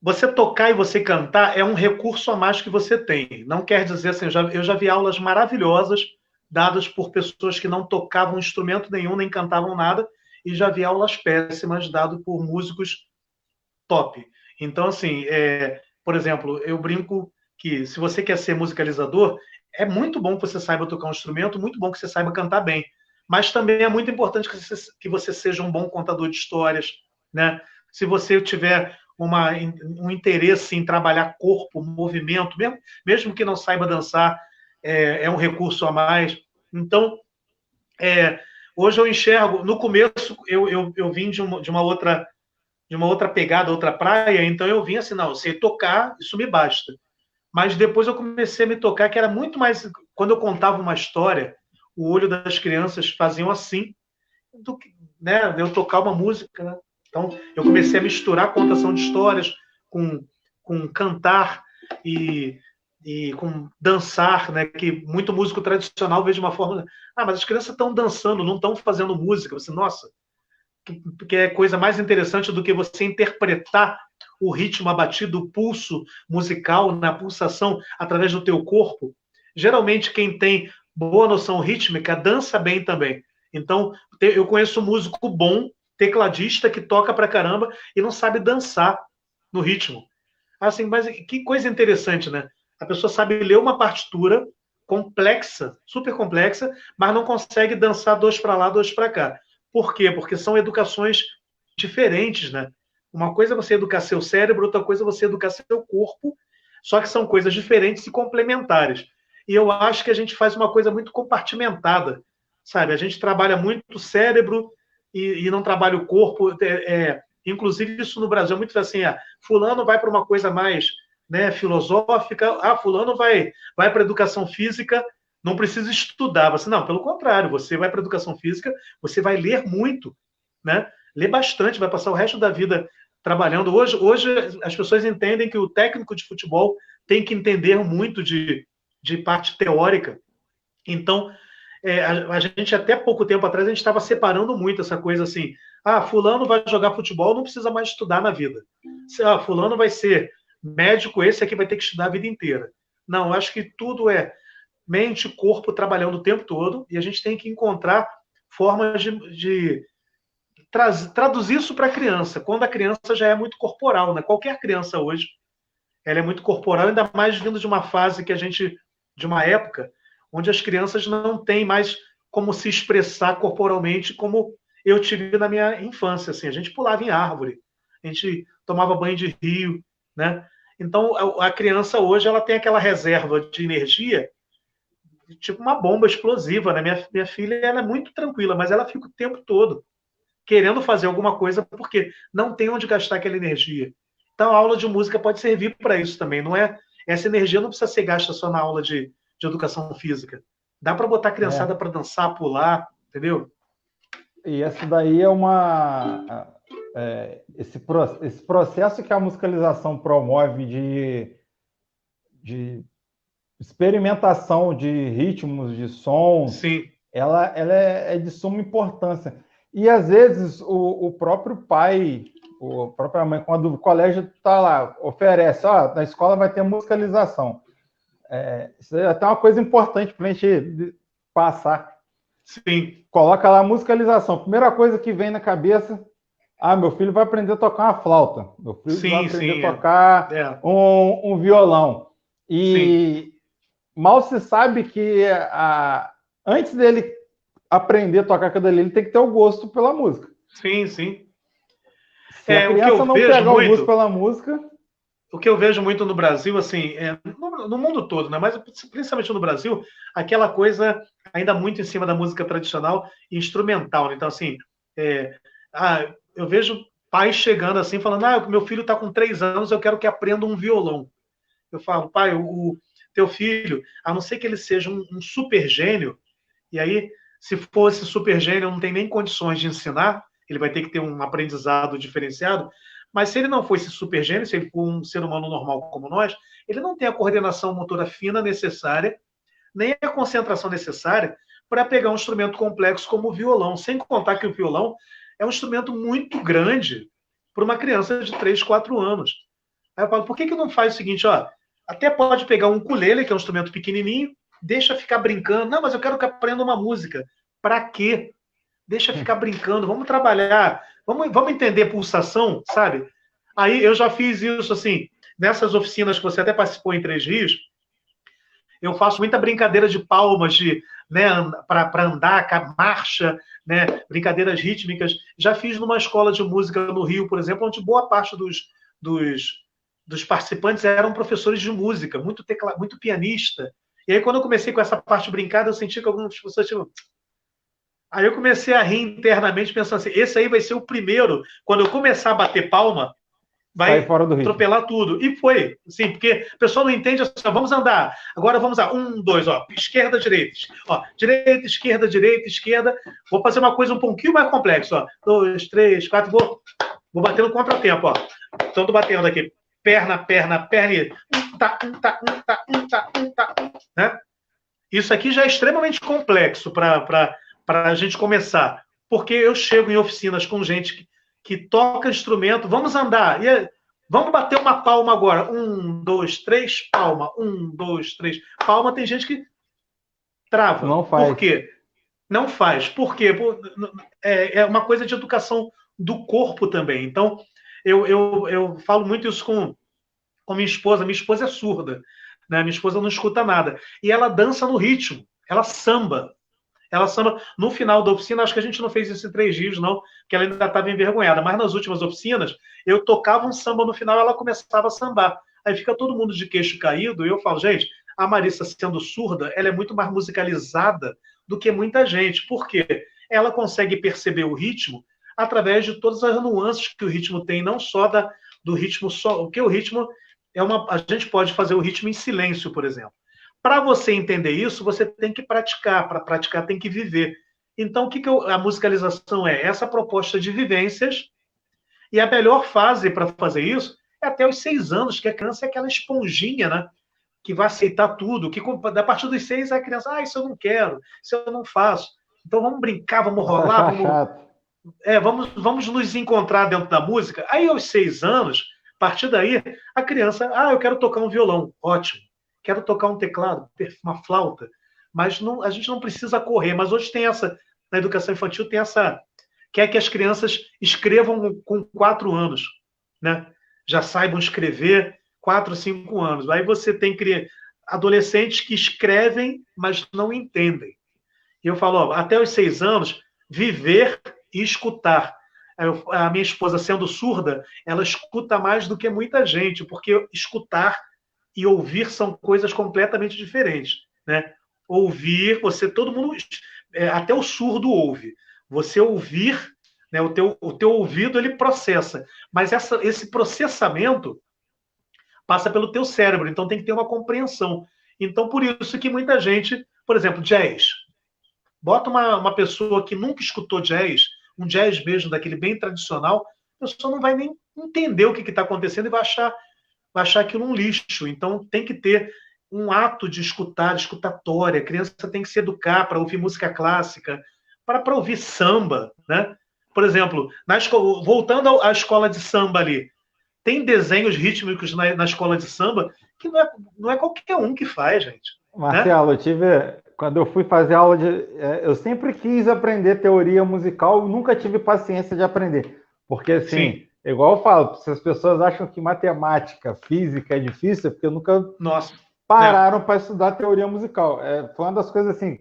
Você tocar e você cantar é um recurso a mais que você tem. Não quer dizer assim, eu já vi aulas maravilhosas dadas por pessoas que não tocavam instrumento nenhum, nem cantavam nada, e já vi aulas péssimas dadas por músicos top. Então, assim, por exemplo, eu brinco que se você quer ser musicalizador, é muito bom que você saiba tocar um instrumento, muito bom que você saiba cantar bem, mas também é muito importante que você seja um bom contador de histórias, né? Se você tiver um interesse em trabalhar corpo, movimento, mesmo que não saiba dançar, é um recurso a mais. Então, hoje eu enxergo, no começo eu vim de uma outra pegada, outra praia, então eu vim assim, não, eu sei tocar, isso me basta. Mas depois eu comecei a me tocar que era muito mais, quando eu contava uma história, o olho das crianças faziam assim, do que, né, eu tocar uma música, né? Então, eu comecei a misturar contação de histórias com cantar e com dançar, né? Que muito músico tradicional vê de uma forma... mas as crianças estão dançando, não estão fazendo música. Você, nossa, que é coisa mais interessante do que você interpretar o ritmo, a batida, o pulso musical, na pulsação através do teu corpo. Geralmente, quem tem boa noção rítmica dança bem também. Então, eu conheço um músico bom, tecladista, que toca pra caramba e não sabe dançar no ritmo. Assim, mas que coisa interessante, né? A pessoa sabe ler uma partitura complexa, super complexa, mas não consegue dançar dois para lá, dois para cá. Por quê? Porque são educações diferentes, né? Uma coisa é você educar seu cérebro, outra coisa é você educar seu corpo, só que são coisas diferentes e complementares. E eu acho que a gente faz uma coisa muito compartimentada, sabe? A gente trabalha muito o cérebro e não trabalha o corpo. Inclusive, isso no Brasil é muito assim, fulano vai para uma coisa mais, né, filosófica, fulano vai para a educação física, não precisa estudar. Você, não, pelo contrário, você vai para a educação física, você vai ler muito, né? Ler bastante, vai passar o resto da vida trabalhando. Hoje as pessoas entendem que o técnico de futebol tem que entender muito de parte teórica. Então, a gente até pouco tempo atrás, a gente estava separando muito essa coisa assim, fulano vai jogar futebol, não precisa mais estudar na vida. Fulano vai ser médico, esse aqui vai ter que estudar a vida inteira. Não, eu acho que tudo é mente, corpo trabalhando o tempo todo, e a gente tem que encontrar formas de traduzir isso para a criança, quando a criança já é muito corporal, né? Qualquer criança hoje, ela é muito corporal, ainda mais vindo de uma fase que a gente de uma época onde as crianças não têm mais como se expressar corporalmente como eu tive na minha infância. Assim, a gente pulava em árvore, a gente tomava banho de rio, né? Então, a criança hoje ela tem aquela reserva de energia, tipo uma bomba explosiva, né? Minha filha ela é muito tranquila, mas ela fica o tempo todo querendo fazer alguma coisa porque não tem onde gastar aquela energia. Então, a aula de música pode servir para isso também. Não é essa energia não precisa ser gasta só na aula de educação física. Dá para botar a criançada para dançar, pular, entendeu? E essa daí é esse processo que a musicalização promove de experimentação de ritmos, de sons, Sim. ela é de suma importância. E, às vezes, o próprio pai, a própria mãe, quando o colégio está lá, oferece, na escola vai ter musicalização. Isso é até uma coisa importante para a gente passar. Sim. Coloca lá musicalização. Primeira coisa que vem na cabeça, meu filho vai aprender a tocar uma flauta. Meu filho vai aprender a tocar um violão. E mal se sabe que antes dele aprender a tocar aquilo ali, ele tem que ter o gosto pela música. Sim, sim. Se a criança não pegar o gosto pela música... O que eu vejo muito no Brasil, assim, no mundo todo, né? Mas principalmente no Brasil, aquela coisa ainda muito em cima da música tradicional e instrumental. Então, assim, eu vejo pais chegando assim, falando, meu filho está com 3 anos, eu quero que aprenda um violão. Eu falo, pai, o teu filho, a não ser que ele seja um super gênio, e aí, se for esse super gênio, não tem nem condições de ensinar, ele vai ter que ter um aprendizado diferenciado. Mas se ele não for esse super gênio, se ele for um ser humano normal como nós, ele não tem a coordenação motora fina necessária, nem a concentração necessária para pegar um instrumento complexo como o violão. Sem contar que o violão é um instrumento muito grande para uma criança de 3, 4 anos. Aí eu falo, por que não faz o seguinte, até pode pegar um ukulele, que é um instrumento pequenininho, deixa ficar brincando. Não, mas eu quero que aprenda uma música. Para quê? Deixa ficar brincando, vamos trabalhar, vamos entender pulsação, sabe? Aí eu já fiz isso, assim, nessas oficinas que você até participou em Três Rios, eu faço muita brincadeira de palmas, né, para andar, marcha, né, brincadeiras rítmicas. Já fiz numa escola de música no Rio, por exemplo, onde boa parte dos participantes eram professores de música, muito pianista. E aí, quando eu comecei com essa parte brincada, eu senti que algumas pessoas tinham... Aí eu comecei a rir internamente, pensando assim, esse aí vai ser o primeiro, quando eu começar a bater palma, vai atropelar tudo. E foi, sim, porque o pessoal não entende assim, vamos andar, agora vamos lá, 1, 2, esquerda, direita, direita, esquerda, vou fazer uma coisa um pouquinho mais complexa, 2, 3, 4, vou batendo contratempo, então tô batendo aqui, perna, né? Isso aqui já é extremamente complexo para a gente começar, porque eu chego em oficinas com gente que toca instrumento, vamos andar, vamos bater uma palma agora, 1, 2, 3, palma, 1, 2, 3, palma, tem gente que trava. Não faz. Por quê? Não faz. Por quê? É uma coisa de educação do corpo também. Então, eu falo muito isso com minha esposa é surda, né? Minha esposa não escuta nada, e ela dança no ritmo, ela samba. No final da oficina, acho que a gente não fez isso em 3 dias, não, porque ela ainda estava envergonhada, mas nas últimas oficinas, eu tocava um samba no final, ela começava a sambar. Aí fica todo mundo de queixo caído, e eu falo, gente, a Marissa, sendo surda, ela é muito mais musicalizada do que muita gente. Por quê? Ela consegue perceber o ritmo através de todas as nuances que o ritmo tem, não só do ritmo só, porque o ritmo a gente pode fazer o ritmo em silêncio, por exemplo. Para você entender isso, você tem que praticar. Para praticar, tem que viver. Então, a musicalização é? Essa proposta de vivências, e a melhor fase para fazer isso é até os 6 anos, que a criança é aquela esponjinha, né? Que vai aceitar tudo, que a partir dos 6 a criança, isso eu não quero, isso eu não faço. Então vamos brincar, vamos rolar, vamos nos encontrar dentro da música. Aí aos 6 anos, a partir daí, a criança, eu quero tocar um violão, ótimo. Quero tocar um teclado, uma flauta, mas a gente não precisa correr. Mas hoje tem na educação infantil tem quer que as crianças escrevam com 4 anos, né? Já saibam escrever 4, 5 anos. Aí você tem adolescentes que escrevem, mas não entendem. E eu falo, ó, até os 6 anos, viver e escutar. A minha esposa, sendo surda, ela escuta mais do que muita gente, porque escutar e ouvir são coisas completamente diferentes, né? Ouvir, todo mundo, até o surdo ouve. Você ouvir, né, o teu ouvido, ele processa. Mas esse processamento passa pelo teu cérebro, então tem que ter uma compreensão. Então, por isso que muita gente, por exemplo, jazz. Bota uma pessoa que nunca escutou jazz, um jazz mesmo, daquele bem tradicional, a pessoa não vai nem entender o que está acontecendo e vai achar aquilo um lixo. Então, tem que ter um ato de escutatória. A criança tem que se educar para ouvir música clássica, para ouvir samba, né? Por exemplo, voltando à escola de samba ali, tem desenhos rítmicos na escola de samba que não é qualquer um que faz, gente. Marcelo, né? Quando eu fui fazer aula eu sempre quis aprender teoria musical, nunca tive paciência de aprender. Porque, assim, igual eu falo, se as pessoas acham que matemática, física é difícil, é porque nunca pararam para estudar teoria musical. Foi uma das coisas, assim,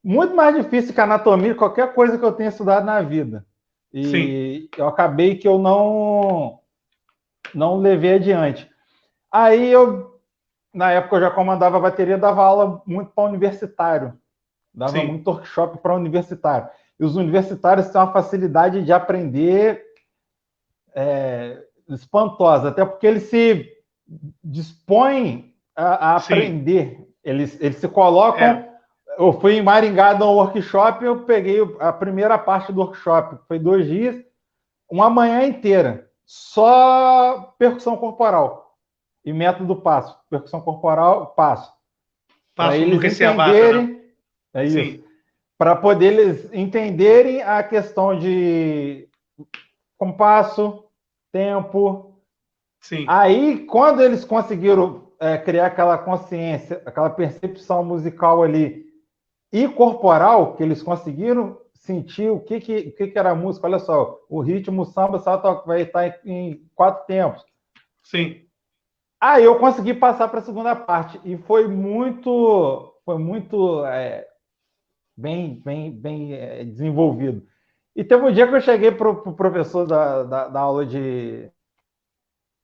muito mais difícil que anatomia, qualquer coisa que eu tenha estudado na vida. E eu acabei que eu não levei adiante. Aí na época eu já comandava a bateria, dava aula muito para universitário. Dava muito workshop para universitário. E os universitários têm uma facilidade de aprender espantosa, até porque eles se dispõem a aprender. Eles se colocam... Eu fui em Maringá no workshop, eu peguei a primeira parte do workshop, foi 2 dias, uma manhã inteira, só percussão corporal e método passo. Percussão corporal, passo. Para eles entenderem, para poder eles entenderem a questão de compasso, tempo. Aí, quando eles conseguiram criar aquela consciência, aquela percepção musical ali, e corporal, que eles conseguiram sentir o que era a música. Olha só, o ritmo, o samba vai estar em 4 tempos. Aí eu consegui passar para a segunda parte. E foi muito bem desenvolvido. E teve um dia que eu cheguei para o professor da aula de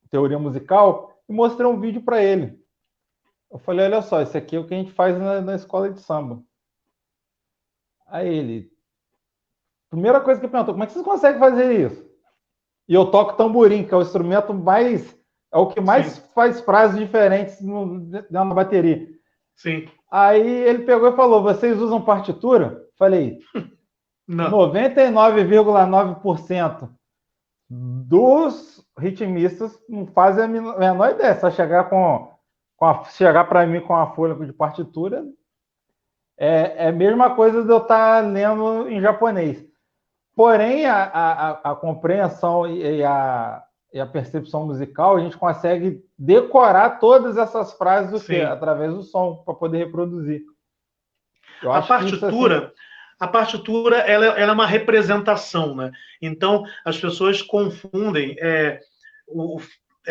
teoria musical e mostrei um vídeo para ele. Eu falei, olha só, isso aqui é o que a gente faz na escola de samba. Aí ele... Primeira coisa que ele perguntou, como é que vocês conseguem fazer isso? E eu toco tamborim, que é o instrumento mais... É o que mais faz frases diferentes dentro da bateria. Aí ele pegou e falou, vocês usam partitura? Falei, 99,9% dos ritmistas não fazem a menor ideia. Só chegar chegar para mim com a folha de partitura... É a mesma coisa de eu estar lendo em japonês. Porém, a compreensão e a percepção musical, a gente consegue decorar todas essas frases através do som, para poder reproduzir. A partitura ela é uma representação, né? Então, as pessoas confundem. É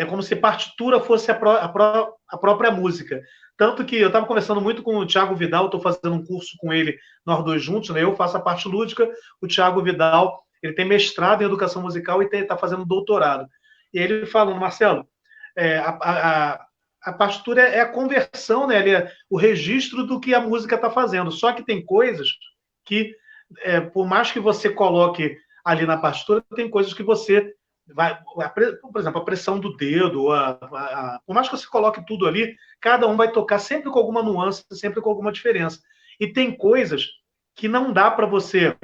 como se partitura fosse a própria música. Tanto que eu estava conversando muito com o Thiago Vidal, estou fazendo um curso com ele, nós dois juntos, né? Eu faço a parte lúdica, o Thiago Vidal, ele tem mestrado em educação musical e está fazendo doutorado. E ele falando, Marcelo, a partitura é a conversão, né? É o registro do que a música está fazendo. Só que tem coisas que, por mais que você coloque ali na partitura, tem coisas que você... por exemplo, a pressão do dedo, por mais que você coloque tudo ali, cada um vai tocar sempre com alguma nuance, sempre com alguma diferença. E tem coisas que não dá para você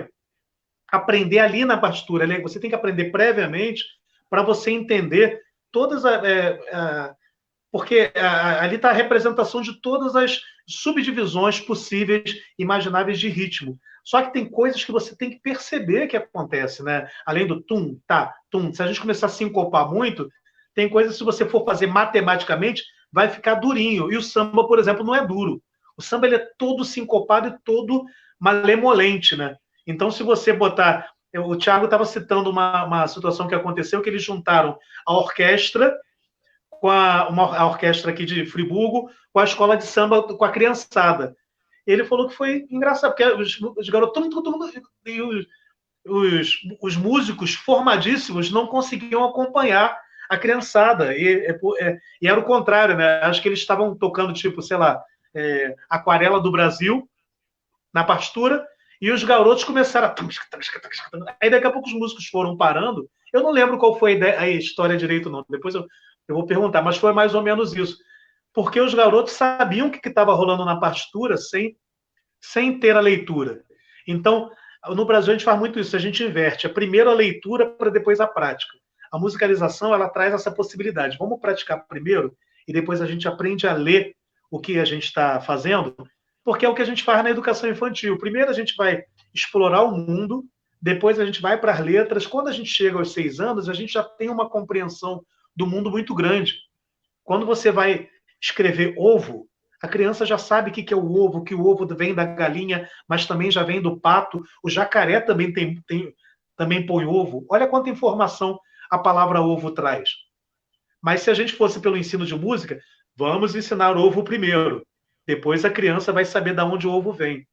aprender ali na partitura, né? Você tem que aprender previamente para você entender todas porque ali está a representação de todas as subdivisões possíveis, imagináveis de ritmo. Só que tem coisas que você tem que perceber que acontece, né? Além do tum, tá, tum. Se a gente começar a sincopar muito, tem coisas, se você for fazer matematicamente, vai ficar durinho. E o samba, por exemplo, não é duro. O samba ele é todo sincopado e todo malemolente, né? Então, se você botar... O Thiago estava citando uma situação que aconteceu, que eles juntaram a orquestra com a orquestra aqui de Friburgo, com a escola de samba, com a criançada. Ele falou que foi engraçado, porque os garotos, todo mundo, e os músicos formadíssimos não conseguiam acompanhar a criançada. E era o contrário, né? Acho que eles estavam tocando, tipo, sei lá, Aquarela do Brasil, na partitura, e os garotos começaram a... Aí daqui a pouco os músicos foram parando. Eu não lembro qual foi a história direito, não. Depois eu vou perguntar, mas foi mais ou menos isso. Porque os garotos sabiam o que estava rolando na partitura sem ter a leitura. Então, no Brasil a gente faz muito isso, a gente inverte. Primeiro a leitura para depois a prática. A musicalização, ela traz essa possibilidade. Vamos praticar primeiro e depois a gente aprende a ler o que a gente está fazendo, porque é o que a gente faz na educação infantil. Primeiro a gente vai explorar o mundo, depois a gente vai para as letras. Quando a gente chega aos 6 anos, a gente já tem uma compreensão do mundo muito grande. Quando você vai escrever ovo, a criança já sabe o que é o ovo, que o ovo vem da galinha, mas também já vem do pato. O jacaré também também põe ovo. Olha quanta informação a palavra ovo traz. Mas se a gente fosse pelo ensino de música, vamos ensinar ovo primeiro. Depois a criança vai saber de onde o ovo vem.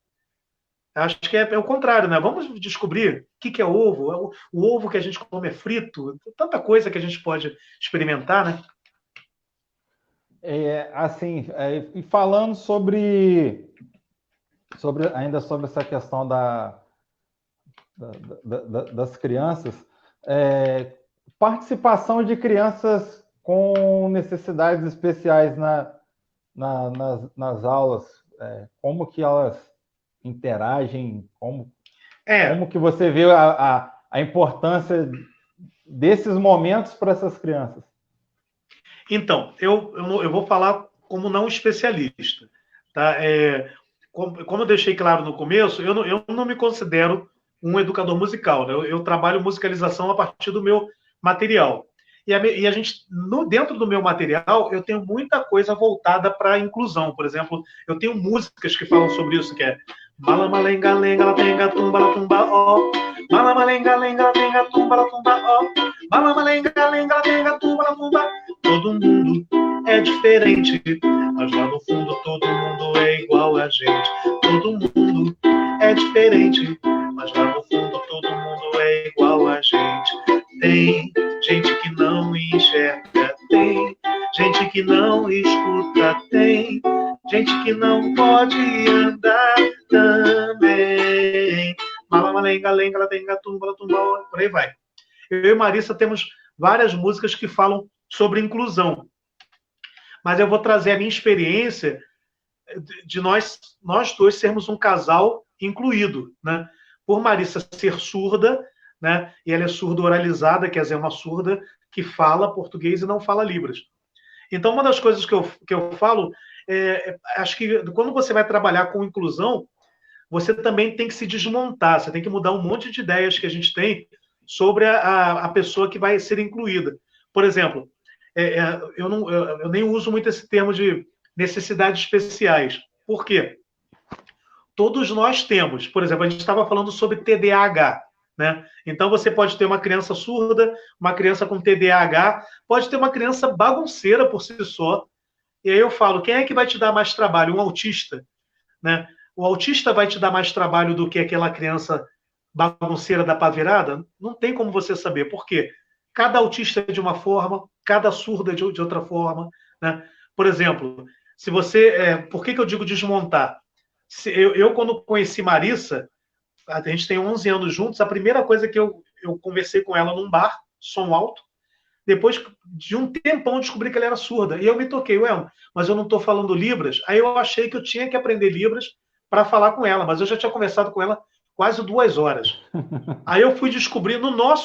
Acho que é o contrário, né? Vamos descobrir o que é ovo. O ovo que a gente come é frito. Tanta coisa que a gente pode experimentar, né? E falando ainda sobre essa questão das crianças, participação de crianças com necessidades especiais nas aulas, como que elas interagem, como que você vê a importância desses momentos para essas crianças? Então, eu vou falar como não especialista. Tá? Como eu deixei claro no começo, eu não me considero um educador musical. Né? Eu trabalho musicalização a partir do meu material. E a gente, dentro do meu material, eu tenho muita coisa voltada para a inclusão. Por exemplo, eu tenho músicas que falam sobre isso, que é Malamalenga, lenga, la tenga, tumba, la tumba, ó. Malamalenga, lenga, la tenga, tumba, la tumba, ó. Malamalenga, lenga, la tenga, tumba, la tumba. Todo mundo é diferente, mas lá no fundo todo mundo é igual a gente. Todo mundo é diferente, mas lá no fundo todo mundo é igual a gente. Tem gente que não enxerga, tem gente que não escuta, tem gente que não pode andar também. Malamalenga, lenga, la tenga, tumba, la tumba, por aí vai. Eu e Marissa temos várias músicas que falam sobre inclusão. Mas eu vou trazer a minha experiência de nós dois sermos um casal incluído, né? Por Marissa ser surda, né? E ela é surda oralizada, quer dizer, uma surda que fala português e não fala Libras. Então, uma das coisas que eu falo, acho que quando você vai trabalhar com inclusão, você também tem que se desmontar, você tem que mudar um monte de ideias que a gente tem sobre a pessoa que vai ser incluída. Por exemplo, eu nem uso muito esse termo de necessidades especiais. Por quê? Todos nós temos. Por exemplo, a gente estava falando sobre TDAH. Né? Então, você pode ter uma criança surda, uma criança com TDAH, pode ter uma criança bagunceira por si só. E aí eu falo, quem é que vai te dar mais trabalho? Um autista. Né? O autista vai te dar mais trabalho do que aquela criança bagunceira da pá virada? Não tem como você saber. Por quê? Cada autista é de uma forma, cada surdo é de outra forma. Né? Por exemplo, se você... por que eu digo desmontar? Eu, quando conheci Marissa, a gente tem 11 anos juntos, a primeira coisa que eu conversei com ela num bar, som alto, depois de um tempão descobri que ela era surda. E eu me toquei, mas eu não estou falando Libras. Aí eu achei que eu tinha que aprender Libras para falar com ela, mas eu já tinha conversado com ela quase 2 horas. Aí eu fui descobrir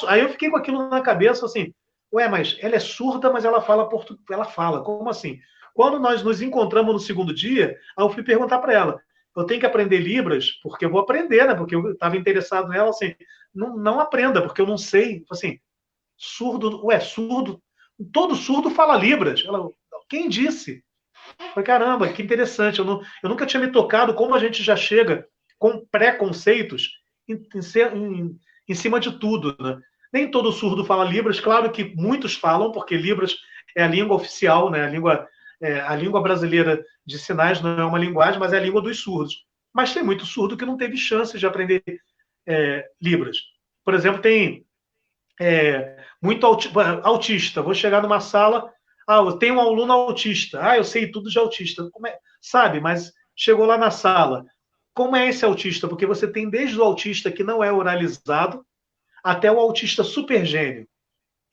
aí eu fiquei com aquilo na cabeça, assim, mas ela é surda, mas ela fala português. Ela fala, como assim? Quando nós nos encontramos no segundo dia, aí eu fui perguntar para ela, eu tenho que aprender Libras, porque eu vou aprender, né? Porque eu estava interessado nela, assim, não aprenda, porque eu não sei, assim, surdo, surdo, todo surdo fala Libras. Ela, quem disse? Eu falei, caramba, que interessante, eu nunca tinha me tocado como a gente já chega com preconceitos em cima de tudo, né? Nem todo surdo fala Libras, claro que muitos falam, porque Libras é a língua oficial, né? A língua brasileira de sinais não é uma linguagem, mas é a língua dos surdos. Mas tem muito surdo que não teve chance de aprender Libras. Por exemplo, tem muito autista. Vou chegar numa sala, eu tenho um aluno autista. Eu sei tudo de autista. Sabe, mas chegou lá na sala. Como é esse autista? Porque você tem desde o autista que não é oralizado até o autista super gênio.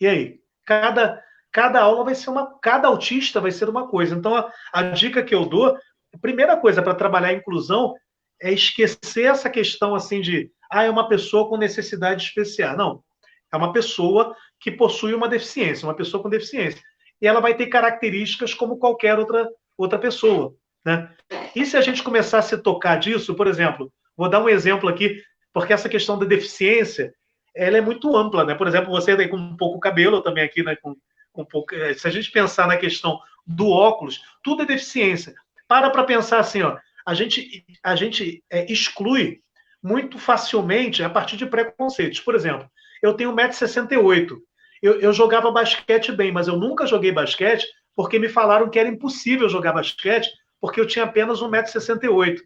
E aí? Cada aula vai ser cada autista vai ser uma coisa. Então, a dica que eu dou, a primeira coisa para trabalhar a inclusão é esquecer essa questão assim de é uma pessoa com necessidade especial. Não. É uma pessoa que possui uma deficiência, uma pessoa com deficiência. E ela vai ter características como qualquer outra pessoa. Né? E se a gente começar a se tocar disso, por exemplo, vou dar um exemplo aqui, porque essa questão da deficiência, ela é muito ampla, né? Por exemplo, você aí com um pouco cabelo, eu também aqui, né, com um pouco. Se a gente pensar na questão do óculos, tudo é deficiência. Para pensar assim, a gente exclui muito facilmente a partir de preconceitos. Por exemplo, eu tenho 1,68 m. Eu jogava basquete bem, mas eu nunca joguei basquete porque me falaram que era impossível jogar basquete porque eu tinha apenas 1,68 m.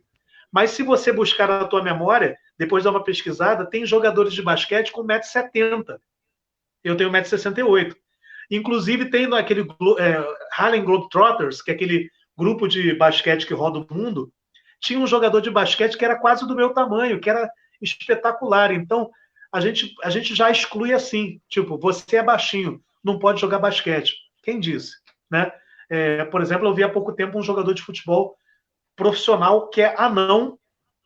Mas se você buscar na tua memória, depois de dar uma pesquisada, tem jogadores de basquete com 1,70 m. Eu tenho 1,68 m. Inclusive, tem aquele Harlem Globetrotters, que é aquele grupo de basquete que roda o mundo, tinha um jogador de basquete que era quase do meu tamanho, que era espetacular. Então, a gente já exclui assim, tipo, você é baixinho, não pode jogar basquete. Quem disse? Né? Por exemplo, eu vi há pouco tempo um jogador de futebol profissional que é anão,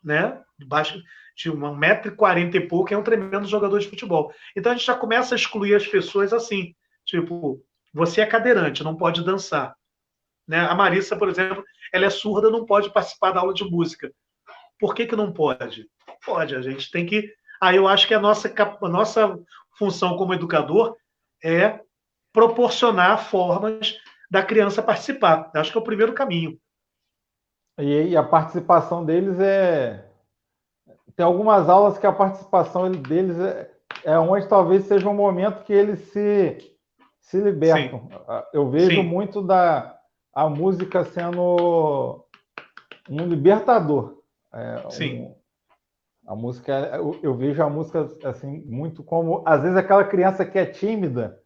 né? Baixo, de 1,40 m e pouco, é um tremendo jogador de futebol. Então a gente já começa a excluir as pessoas assim, tipo, você é cadeirante, não pode dançar. Né? A Marissa, por exemplo, ela é surda, não pode participar da aula de música. Por que não pode? Pode, a gente tem que... eu acho que a nossa função como educador é proporcionar formas da criança participar. Acho que é o primeiro caminho. E a participação deles tem algumas aulas que a participação deles é onde talvez seja um momento que eles se libertam. Sim. Eu vejo muito a música sendo um libertador. Sim. A música, eu vejo a música assim muito como, às vezes aquela criança que é tímida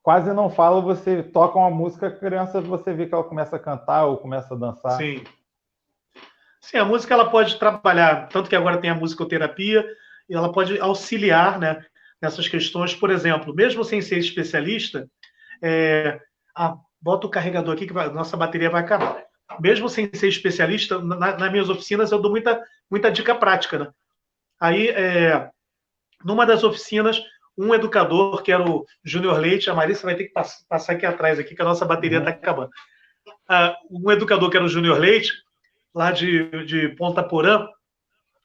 quase não fala, você toca uma música, a criança, você vê que ela começa a cantar ou começa a dançar. Sim. Sim, a música ela pode trabalhar, tanto que agora tem a musicoterapia, e ela pode auxiliar, né, nessas questões. Por exemplo, mesmo sem ser especialista, bota o carregador aqui que nossa bateria vai acabar. Mesmo sem ser especialista, nas minhas oficinas eu dou muita dica prática. Né? Aí, numa das oficinas, um educador, que era o Júnior Leite, a Marissa vai ter que passar aqui atrás, aqui, que a nossa bateria está acabando. Um educador que era o Júnior Leite, lá de Ponta Porã,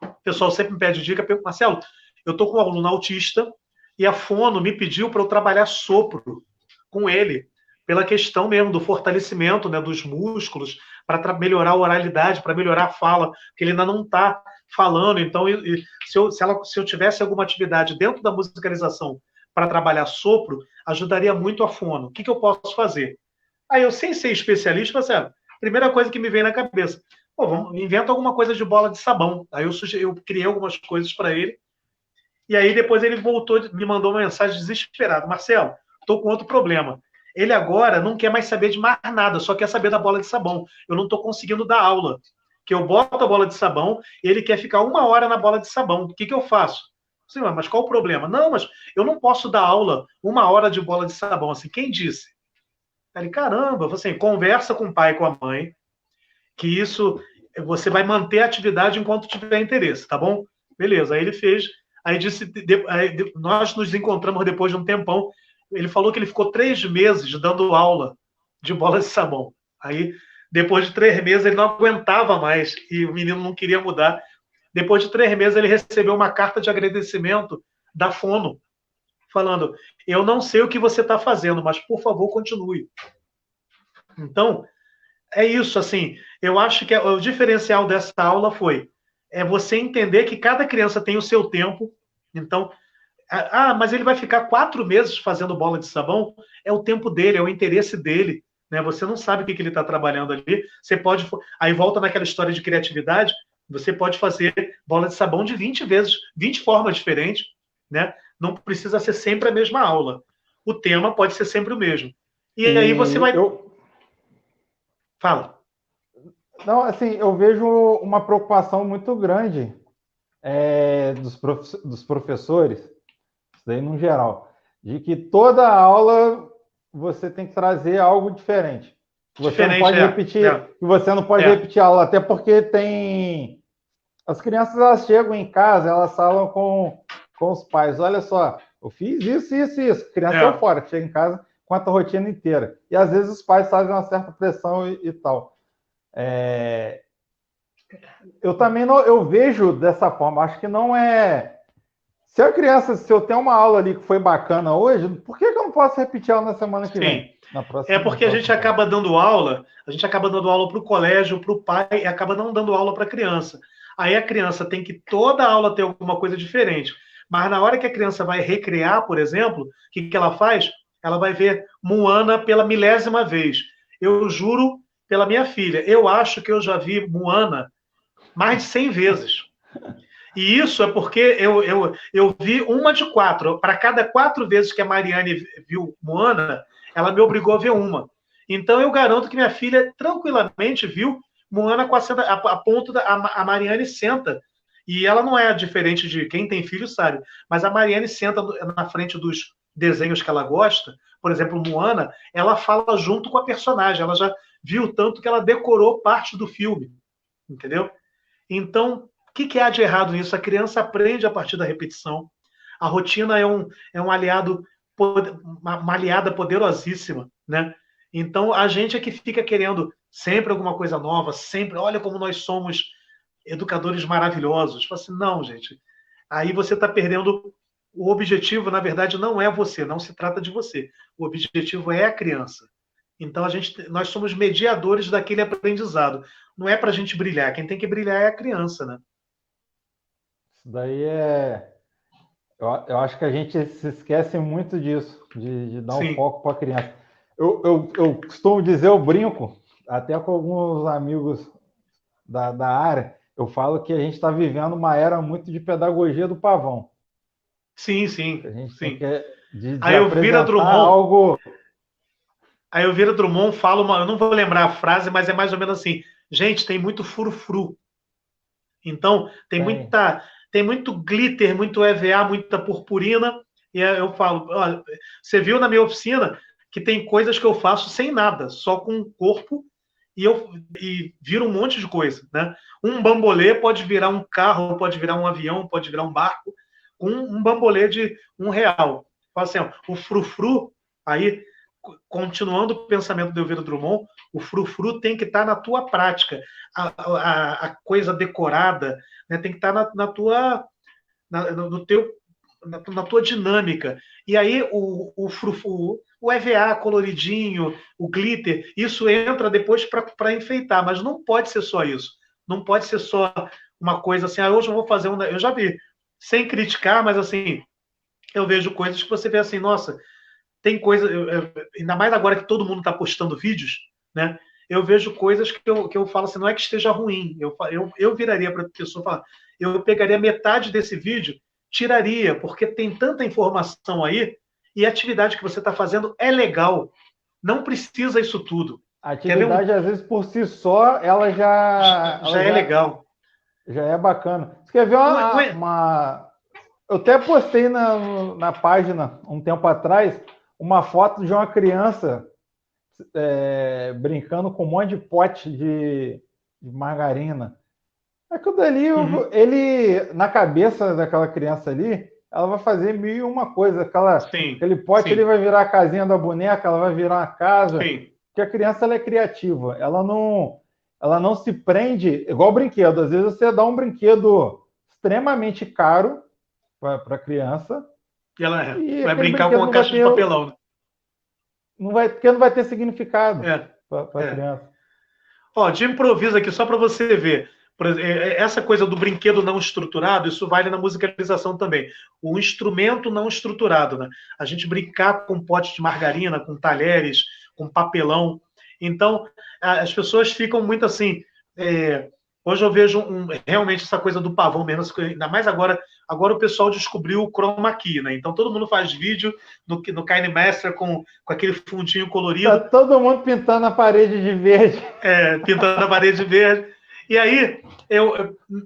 o pessoal sempre me pede dica, Marcelo, eu estou com um aluno autista e a fono me pediu para eu trabalhar sopro com ele, pela questão mesmo do fortalecimento, né, dos músculos, para melhorar a oralidade, para melhorar a fala, porque ele ainda não está falando. Então, se eu tivesse alguma atividade dentro da musicalização para trabalhar sopro, ajudaria muito a fono. O que eu posso fazer? Aí eu, sem ser especialista, Marcelo, primeira coisa que me vem na cabeça, inventa alguma coisa de bola de sabão. Aí eu criei algumas coisas para ele, e aí depois ele voltou, me mandou uma mensagem desesperado. Marcelo, estou com outro problema. Ele agora não quer mais saber de mais nada, só quer saber da bola de sabão. Eu não estou conseguindo dar aula. Que eu boto a bola de sabão e ele quer ficar 1 hora na bola de sabão. O que eu faço? Sim, mas qual o problema? Não, mas eu não posso dar aula 1 hora de bola de sabão. Assim, quem disse? Ele, caramba, assim, conversa com o pai e com a mãe, que isso você vai manter a atividade enquanto tiver interesse, tá bom? Beleza, aí ele fez. Aí disse, nós nos encontramos depois de um tempão. Ele falou que ele ficou 3 meses dando aula de bola de sabão. Aí, depois de 3 meses, ele não aguentava mais e o menino não queria mudar. Depois de 3 meses, ele recebeu uma carta de agradecimento da fono, falando, eu não sei o que você está fazendo, mas, por favor, continue. Então, é isso, assim, eu acho que o diferencial dessa aula foi você entender que cada criança tem o seu tempo. Então, mas ele vai ficar 4 meses fazendo bola de sabão? É o tempo dele, é o interesse dele. Né? Você não sabe o que ele está trabalhando ali. Você pode. Aí volta naquela história de criatividade. Você pode fazer bola de sabão de 20 vezes, 20 formas diferentes. Né? Não precisa ser sempre a mesma aula. O tema pode ser sempre o mesmo. E aí você vai. Fala. Não, assim, eu vejo uma preocupação muito grande dos professores, isso daí no geral, de que toda aula você tem que trazer algo diferente. Você não pode repetir, você não pode repetir a aula, até porque tem as crianças, elas chegam em casa, elas falam com os pais, olha só, eu fiz isso, isso, isso. A criança é fora, chega em casa com a rotina inteira. E às vezes os pais fazem uma certa pressão e tal. Eu também não, eu vejo dessa forma, acho que não é. Se eu tenho uma aula ali que foi bacana hoje, por que eu não posso repetir ela na semana que vem? Porque a gente acaba dando aula para o colégio, para o pai, e acaba não dando aula para a criança. Aí a criança tem que toda aula ter alguma coisa diferente. Mas na hora que a criança vai recriar, por exemplo, o que ela faz? Ela vai ver Moana pela 1000ª vez. Eu juro pela minha filha, eu acho que eu já vi Moana mais de 100 vezes. E isso é porque eu vi uma de 4. Para cada 4 vezes que a Mariane viu Moana, ela me obrigou a ver uma. Então eu garanto que minha filha tranquilamente viu Moana com a ponto da a Mariane senta. E ela não é diferente de quem tem filho sabe, mas a Mariane senta na frente dos desenhos que ela gosta. Por exemplo, Moana, ela fala junto com a personagem. Ela já viu tanto que ela decorou parte do filme. Entendeu? Então, o que há de errado nisso? A criança aprende a partir da repetição. A rotina é um aliado, uma aliada poderosíssima, né? Então, a gente é que fica querendo sempre alguma coisa nova, sempre, olha como nós somos educadores maravilhosos. Fala assim, não, gente, aí você está perdendo. O objetivo, na verdade, não é você, não se trata de você. O objetivo é a criança. Então, nós somos mediadores daquele aprendizado. Não é para a gente brilhar, quem tem que brilhar é a criança, né? Isso daí eu acho que a gente se esquece muito disso, de dar um foco para a criança. Eu costumo dizer, eu brinco, até com alguns amigos da área, eu falo que a gente está vivendo uma era muito de pedagogia do pavão. Sim, sim. A gente sim. de aí eu vira Drummond. Algo... Aí eu vira Drummond, falo eu não vou lembrar a frase, mas é mais ou menos assim. Gente, tem muito frufru. Então, tem muito glitter, muito EVA, muita purpurina. E eu falo, olha, você viu na minha oficina que tem coisas que eu faço sem nada, só com o corpo, e vira um monte de coisa, né? Um bambolê pode virar um carro, pode virar um avião, pode virar um barco, com um bambolê de R$1. Fala assim, ó, o frufru, aí, continuando o pensamento do Elvira Drummond, o frufru tem que estar na tua prática. A coisa decorada, né, tem que estar na tua dinâmica. E aí o frufru, o EVA coloridinho, o glitter, isso entra depois para enfeitar, mas não pode ser só isso. Não pode ser só uma coisa assim, hoje eu vou fazer um... Eu já vi, sem criticar, mas assim, eu vejo coisas que você vê assim, nossa, tem coisa, ainda mais agora que todo mundo está postando vídeos, né? Eu vejo coisas que eu falo assim, não é que esteja ruim, eu viraria para a pessoa e falar, eu pegaria metade desse vídeo, tiraria, porque tem tanta informação aí, e a atividade que você está fazendo é legal, não precisa isso tudo. A atividade, às vezes, por si só, ela já é legal. Já é bacana. Você quer ver uma... Eu até postei na página, um tempo atrás, uma foto de uma criança brincando com um monte de pote de margarina. Aquilo dali, ele, na cabeça daquela criança ali, ela vai fazer 1001 coisa. Aquele pote ele vai virar a casinha da boneca, ela vai virar uma casa. Sim. Porque a criança ela é criativa. Ela não se prende igual brinquedo. Às vezes você dá um brinquedo extremamente caro para a criança. E ela vai brincar com uma caixa de papelão. Né? Porque não vai ter significado para a criança. Ó, de improviso aqui, só para você ver. Por exemplo, essa coisa do brinquedo não estruturado, isso vale na musicalização também. O instrumento não estruturado, né? A gente brincar com pote de margarina, com talheres, com papelão. Então, as pessoas ficam muito assim. Hoje eu vejo realmente essa coisa do pavão mesmo, ainda mais agora o pessoal descobriu o chroma key, né? Então todo mundo faz vídeo no KineMaster com aquele fundinho colorido. Tá todo mundo pintando a parede de verde. Pintando a parede verde. E aí,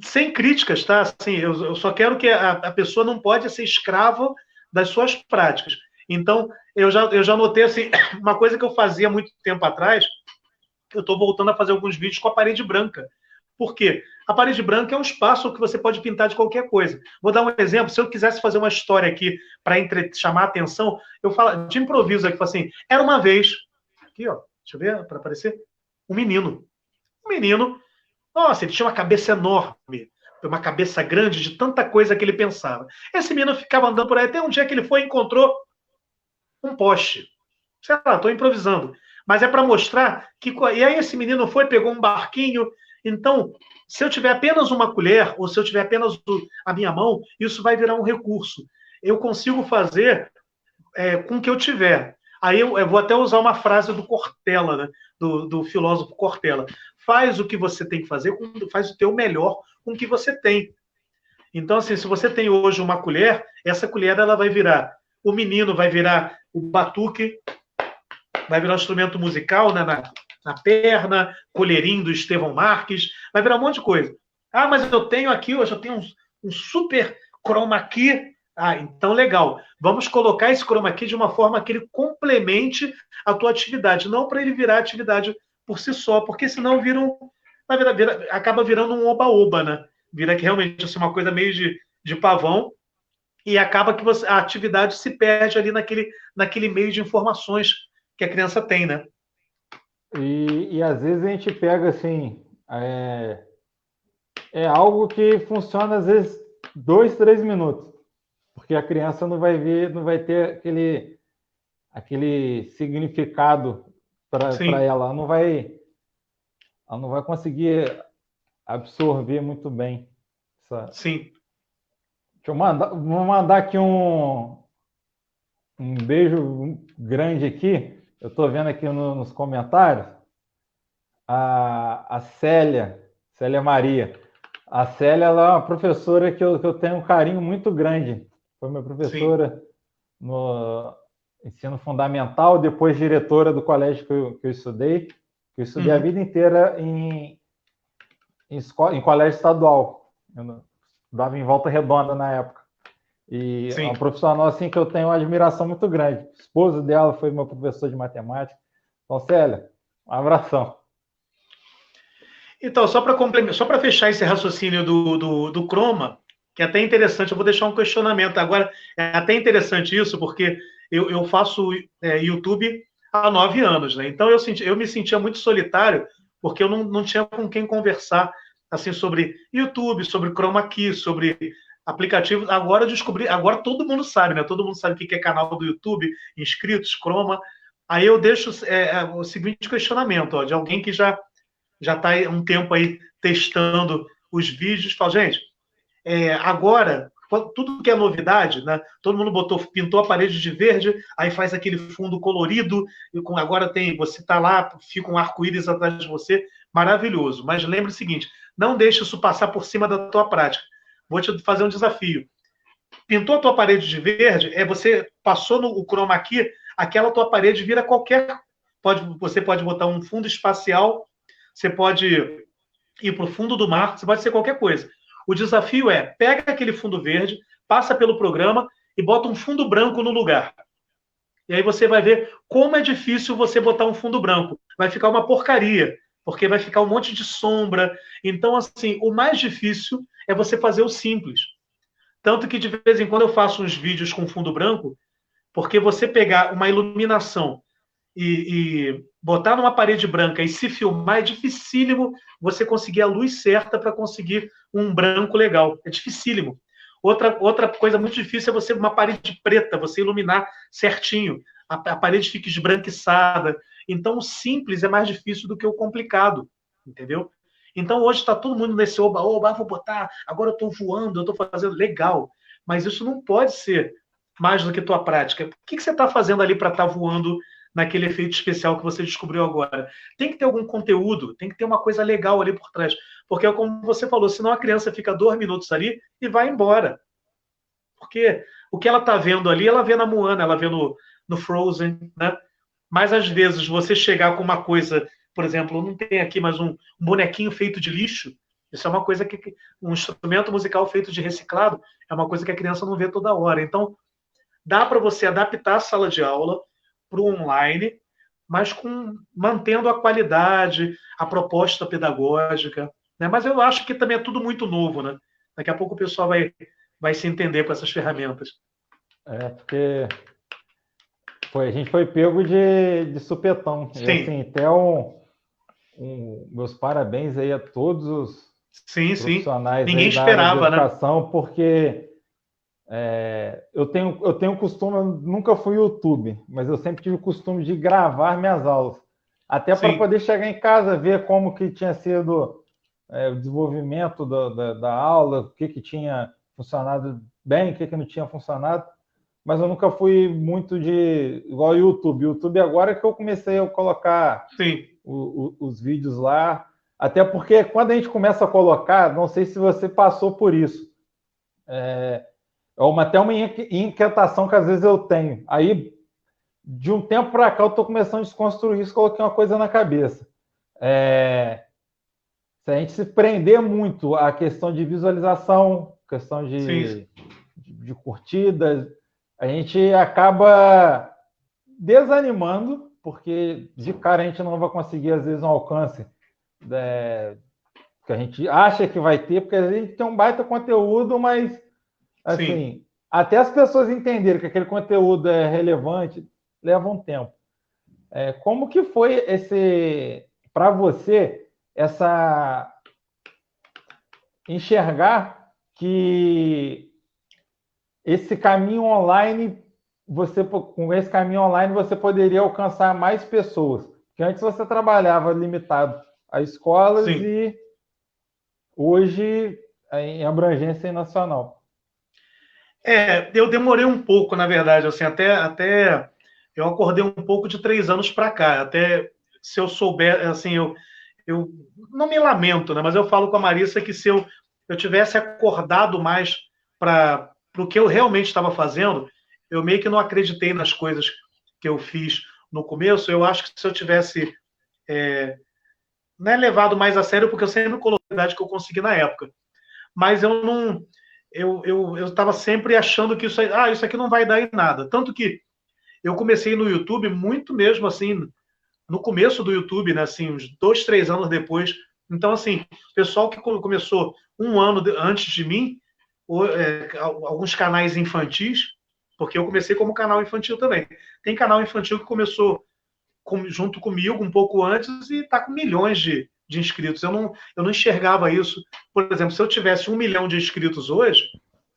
sem críticas, tá? Assim, eu só quero que a pessoa não pode ser escrava das suas práticas. Então, eu já notei assim, uma coisa que eu fazia muito tempo atrás, eu estou voltando a fazer alguns vídeos com a parede branca. Por quê? A parede branca é um espaço que você pode pintar de qualquer coisa. Vou dar um exemplo. Se eu quisesse fazer uma história aqui para chamar a atenção, eu falo de improviso aqui, assim, era uma vez, aqui, ó, deixa eu ver para aparecer, um menino. Nossa, ele tinha uma cabeça enorme, uma cabeça grande de tanta coisa que ele pensava. Esse menino ficava andando por aí, até um dia que ele foi e encontrou um poste. Sei lá, estou improvisando. Mas é para mostrar que... E aí esse menino foi, pegou um barquinho. Então, se eu tiver apenas uma colher, ou se eu tiver apenas a minha mão, isso vai virar um recurso. Eu consigo fazer com o que eu tiver. Aí eu vou até usar uma frase do Cortella, né? do filósofo Cortella. Faz o que você tem que fazer, faz o teu melhor com o que você tem. Então, assim, se você tem hoje uma colher, essa colher ela vai virar, o menino vai virar o batuque, vai virar um instrumento musical, né, na perna, colherinho do Estevão Marques, vai virar um monte de coisa. Ah, mas eu tenho aqui, hoje eu tenho um super chroma key. Ah, então legal. Vamos colocar esse chroma key de uma forma que ele complemente a tua atividade, não para ele virar atividade por si só, porque senão acaba virando um oba-oba, né? Vira que realmente assim, uma coisa meio de pavão e acaba que a atividade se perde ali naquele meio de informações que a criança tem, né? E às vezes a gente pega assim, algo que funciona às vezes 2, 3 minutos, porque a criança não vai ter aquele significado para ela, ela não vai conseguir absorver muito bem. Sim. Vou mandar aqui um beijo grande aqui. Eu estou vendo aqui nos comentários a Célia Maria. A Célia ela é uma professora que eu tenho um carinho muito grande. Foi minha professora no ensino fundamental, depois diretora do colégio que eu estudei. Eu estudei a vida inteira em colégio estadual. Eu estudava em Volta Redonda na época. E é uma profissional assim, que eu tenho uma admiração muito grande. O esposo dela foi meu professor de matemática. Então, Célia, um abração. Então, só para fechar esse raciocínio do Chroma, que é até interessante, eu vou deixar um questionamento. Agora, é até interessante isso, porque eu faço YouTube há 9 anos, né? Então, eu me sentia muito solitário, porque eu não tinha com quem conversar assim, sobre YouTube, sobre Chroma Key, sobre aplicativos. Agora eu descobri, agora todo mundo sabe, né? Todo mundo sabe o que é canal do YouTube, inscritos, Chroma. Aí eu deixo o seguinte questionamento, ó, de alguém que já está um tempo aí testando os vídeos, fala, gente, agora, tudo que é novidade, né? Todo mundo pintou a parede de verde, aí faz aquele fundo colorido, e agora você está lá, fica um arco-íris atrás de você, maravilhoso. Mas lembre o seguinte, não deixe isso passar por cima da tua prática. Vou te fazer um desafio. Pintou a tua parede de verde, você passou no chroma key, aquela tua parede vira qualquer... Você pode botar um fundo espacial, você pode ir para o fundo do mar, você pode ser qualquer coisa. O desafio pega aquele fundo verde, passa pelo programa e bota um fundo branco no lugar. E aí você vai ver como é difícil você botar um fundo branco. Vai ficar uma porcaria, porque vai ficar um monte de sombra. Então, assim, o mais difícil é você fazer o simples. Tanto que, de vez em quando, eu faço uns vídeos com fundo branco, porque você pegar uma iluminação e botar numa parede branca e se filmar, é dificílimo você conseguir a luz certa para conseguir um branco legal. É dificílimo. Outra coisa muito difícil é você, uma parede preta, você iluminar certinho. A parede fica esbranquiçada. Então, o simples é mais difícil do que o complicado, entendeu? Então, hoje está todo mundo nesse oba-oba, vou botar, agora eu estou voando, eu estou fazendo, legal. Mas isso não pode ser mais do que tua prática. O que você está fazendo ali para estar voando naquele efeito especial que você descobriu agora? Tem que ter algum conteúdo, tem que ter uma coisa legal ali por trás. Porque, como você falou, senão a criança fica 2 minutos ali e vai embora. Porque o que ela está vendo ali, ela vê na Moana, ela vê no Frozen, né? Mas, às vezes, você chegar com uma coisa, por exemplo, não tem aqui mais um bonequinho feito de lixo, isso é uma coisa que um instrumento musical feito de reciclado é uma coisa que a criança não vê toda hora. Então, dá para você adaptar a sala de aula para o online, mas mantendo a qualidade, a proposta pedagógica, né? Mas eu acho que também é tudo muito novo, né? Daqui a pouco o pessoal vai se entender com essas ferramentas. Porque a gente foi pego de supetão. Sim. E assim, até meus parabéns aí a todos os profissionais Ninguém aí esperava, da educação, né? Porque eu tenho o costume, eu nunca fui YouTube, mas eu sempre tive o costume de gravar minhas aulas, até para poder chegar em casa, ver como que tinha sido o desenvolvimento da aula, o que tinha funcionado bem, o que não tinha funcionado, mas eu nunca fui muito igual ao YouTube. YouTube agora é que eu comecei a colocar os vídeos lá, até porque quando a gente começa a colocar, não sei se você passou por isso, até uma inquietação que às vezes eu tenho. Aí, de um tempo para cá, eu estou começando a desconstruir isso, coloquei uma coisa na cabeça. Se a gente se prender muito à questão de visualização, questão de curtidas, a gente acaba desanimando, porque de cara a gente não vai conseguir, às vezes, um alcance que a gente acha que vai ter, porque a gente tem um baita conteúdo, mas assim, até as pessoas entenderem que aquele conteúdo é relevante, leva um tempo. Como que foi para você, enxergar que esse caminho online, com esse caminho online, você poderia alcançar mais pessoas? Porque antes você trabalhava limitado a escolas e hoje em abrangência nacional. Eu demorei um pouco, na verdade, assim, até eu acordei um pouco de 3 anos para cá. Até se eu souber, assim, eu não me lamento, né? Mas eu falo com a Marissa que se eu tivesse acordado mais para o que eu realmente estava fazendo, eu meio que não acreditei nas coisas que eu fiz no começo. Eu acho que se eu tivesse levado mais a sério, porque eu sempre coloquei a idade que eu consegui na época. Mas eu não... Eu estava sempre achando que isso aqui não vai dar em nada. Tanto que eu comecei no YouTube muito mesmo, assim, no começo do YouTube, né, assim, uns 2, 3 anos depois. Então, assim, o pessoal que começou um ano antes de mim, alguns canais infantis, porque eu comecei como canal infantil também. Tem canal infantil que começou junto comigo um pouco antes e está com milhões de inscritos. Eu não enxergava isso. Por exemplo, se eu tivesse 1 milhão de inscritos hoje,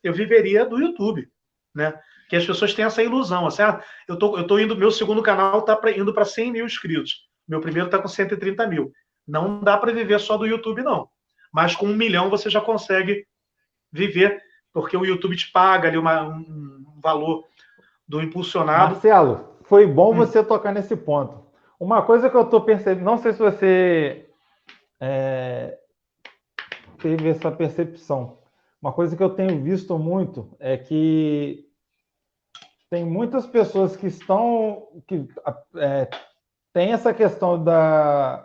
eu viveria do YouTube, né? Que as pessoas têm essa ilusão, assim, meu segundo canal está indo para 100 mil inscritos. Meu primeiro está com 130 mil. Não dá para viver só do YouTube, não. Mas com 1 milhão você já consegue viver, porque o YouTube te paga ali um valor do impulsionado. Marcelo, foi bom você tocar nesse ponto. Uma coisa que eu estou percebendo, não sei se você teve essa percepção, uma coisa que eu tenho visto muito é que tem muitas pessoas que tem essa questão da